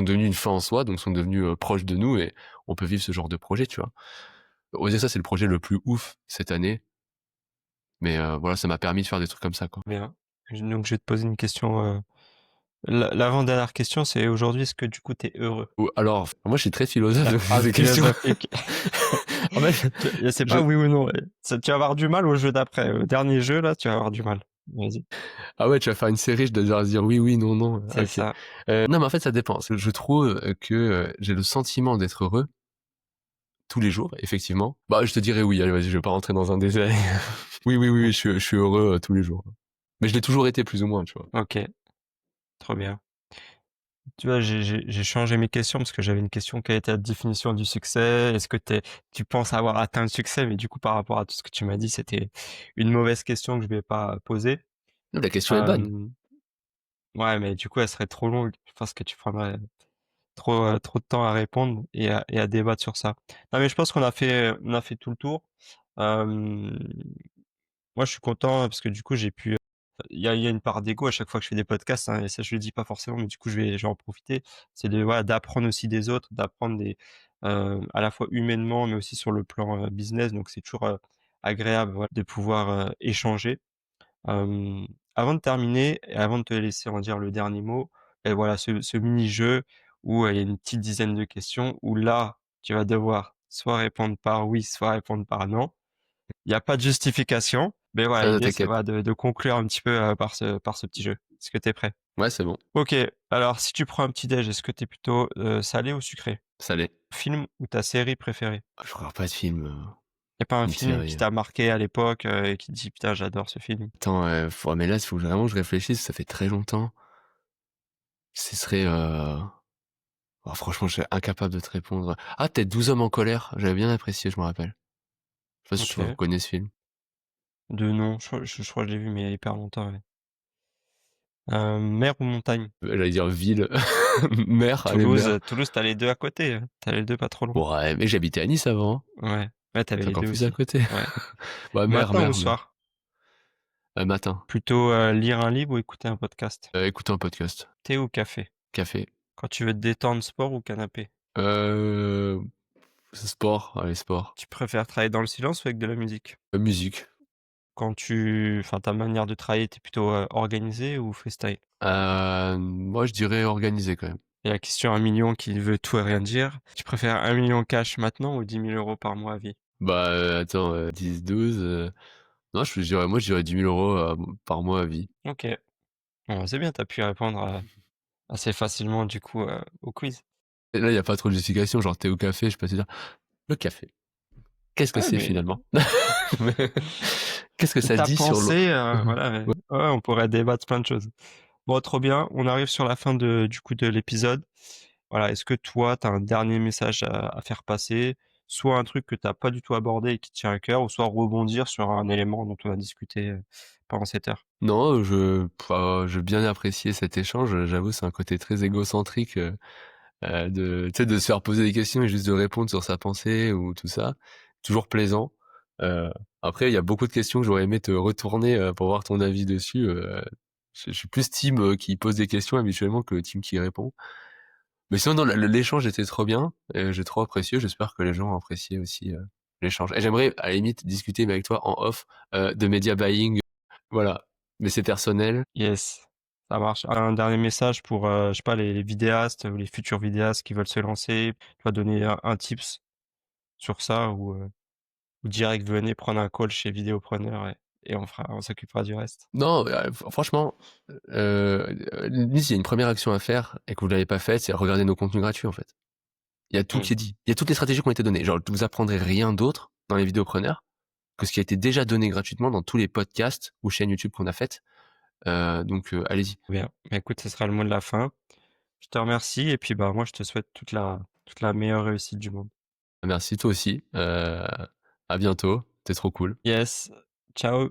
une fin en soi, donc sont devenus proches de nous et on peut vivre ce genre de projet, tu vois. Oser ça, c'est le projet le plus ouf cette année, mais voilà, ça m'a permis de faire des trucs comme ça, quoi. Bien. Donc je vais te poser une question, l'avant-dernière question, c'est aujourd'hui, est-ce que du coup tu es heureux? Ou alors, moi, je suis très philosophe La de phrase ces questions. philosophique. En fait, C'est je, pas oui ou non. Tu vas avoir du mal au jeu d'après. Au dernier jeu, là, tu vas avoir du mal. Vas-y. ah ouais, tu vas faire une série, je dois devoir dire oui, oui, non, non. C'est Ok. ça. Non, mais en fait, ça dépend. Parce que je trouve que j'ai le sentiment d'être heureux tous les jours, effectivement. Bah, je te dirais oui. Allez, vas-y, je vais pas rentrer dans un détail. Oui, oui, oui, je suis heureux tous les jours. Mais je l'ai toujours été plus ou moins, tu vois. Ok, trop bien. Tu vois, j'ai changé mes questions parce que j'avais une question, quelle était la définition du succès? Est-ce que tu penses avoir atteint le succès? Mais du coup, par rapport à tout ce que tu m'as dit, c'était une mauvaise question que je vais pas poser. Non, la question est bonne. Euh, ouais, mais du coup, elle serait trop longue. Je pense que tu prendrais trop de temps à répondre et à débattre sur ça. Non, mais je pense on a fait tout le tour. Euh, Moi, je suis content parce que du coup, j'ai pu. Il y a une part d'ego à chaque fois que je fais des podcasts, hein, et ça, je le dis pas forcément, mais du coup, je vais en profiter. C'est de voilà, d'apprendre aussi des autres, d'apprendre à la fois humainement, mais aussi sur le plan business. Donc, c'est toujours agréable, voilà, de pouvoir échanger. Euh, Avant de terminer et avant de te laisser en dire le dernier mot, et voilà, ce mini-jeu où il y a une petite dizaine de questions où là, tu vas devoir soit répondre par oui, soit répondre par non. Il n'y a pas de justification, mais voilà, Ça, l'idée, ça t'inquiète. va de conclure un petit peu par ce petit jeu. Est-ce que tu es prêt? Ouais, c'est bon. Ok, alors si tu prends un petit déj, est-ce que tu es plutôt salé ou sucré? Ça l'est. Film ou ta série préférée? Je regarde pas de film, Y a pas un ni de film qui série. t'a marqué à l'époque et qui te dit putain, j'adore ce film? Attends, mais là, il faut vraiment que je réfléchisse. Ça fait très longtemps. Ce serait... oh, franchement, je suis incapable de te répondre. Ah, peut-être 12 hommes en colère. J'avais bien apprécié, je me rappelle. Je sais pas si tu Ok. connais ce film. De nom, je crois que je l'ai vu, mais il y a hyper longtemps, ouais. Mer ou montagne? J'allais dire ville. Mer, allez, Toulouse, mer. Toulouse, t'as les deux à côté, hein. T'as les deux pas trop loin. Bon, ouais, mais j'habitais à Nice avant, hein. Ouais. Ouais, t'avais C'est les encore deux plus à aussi. côté. Ouais. Ouais, mer, Matin ou mer, mer. soir? Matin. Plutôt lire un livre ou écouter un podcast? Écouter un podcast. Thé ou café? Café. Quand tu veux te détendre, sport ou canapé? Euh... Sport. Allez, sport. Tu préfères travailler dans le silence ou avec de la musique? Musique. Enfin, ta manière de travailler, t'es plutôt organisé ou freestyle? Moi, je dirais organisé quand même. Et la question 1 million qui veut tout et rien dire. Tu préfères 1 million cash maintenant ou 10 000 € par mois à vie? Bah, attends, 10, 12... Non, moi, je dirais 10 000 euros par mois à vie. Ok. Bon, c'est bien, t'as pu répondre assez facilement du coup au quiz. Et là, il n'y a pas trop de justification, genre thé au café, je peux te dire. Le café. Qu'est-ce que Ouais, c'est mais finalement? Qu'est-ce que ça ta dit sur l'eau? pensée, voilà, ouais, on pourrait débattre plein de choses. Bon, trop bien. On arrive sur la fin du coup de l'épisode. Voilà, est-ce que toi, tu as un dernier message à faire passer, soit un truc que t'as pas du tout abordé et qui te tient à cœur, ou soit rebondir sur un élément dont on a discuté pendant cette heure. Non, j'ai bien apprécié cet échange. J'avoue, c'est un côté très égocentrique tu sais, de se faire poser des questions et juste de répondre sur sa pensée ou tout ça. Toujours plaisant. Euh, Après, il y a beaucoup de questions que j'aurais aimé te retourner pour voir ton avis dessus. Je suis plus team qui pose des questions habituellement que team qui répond. Mais sinon, non, l'échange était trop bien. J'ai trop apprécié. J'espère que les gens ont apprécié aussi l'échange. Et j'aimerais, à la limite, discuter avec toi en off de media buying. Voilà. Mais c'est personnel. Yes, ça marche. Un dernier message pour, je sais pas, les vidéastes ou les futurs vidéastes qui veulent se lancer, tu vas donner un tips sur ça ou direct venez prendre un call chez Vidéopreneur et on s'occupera du reste. Non, franchement, limite, il y a une première action à faire et que vous l'avez pas faite, c'est regarder nos contenus gratuits, en fait. Il y a tout Hmm. qui est dit. Il y a toutes les stratégies qui ont été données. Genre, vous apprendrez rien d'autre dans les vidéopreneurs. que ce qui a été déjà donné gratuitement dans tous les podcasts ou chaînes YouTube qu'on a faites. Donc allez-y. Bien. Bah, écoute, ce sera le mot de la fin. Je te remercie et puis, bah, moi, je te souhaite toute la meilleure réussite du monde. Merci, toi aussi. À bientôt, tu trop cool. Yes. Ciao.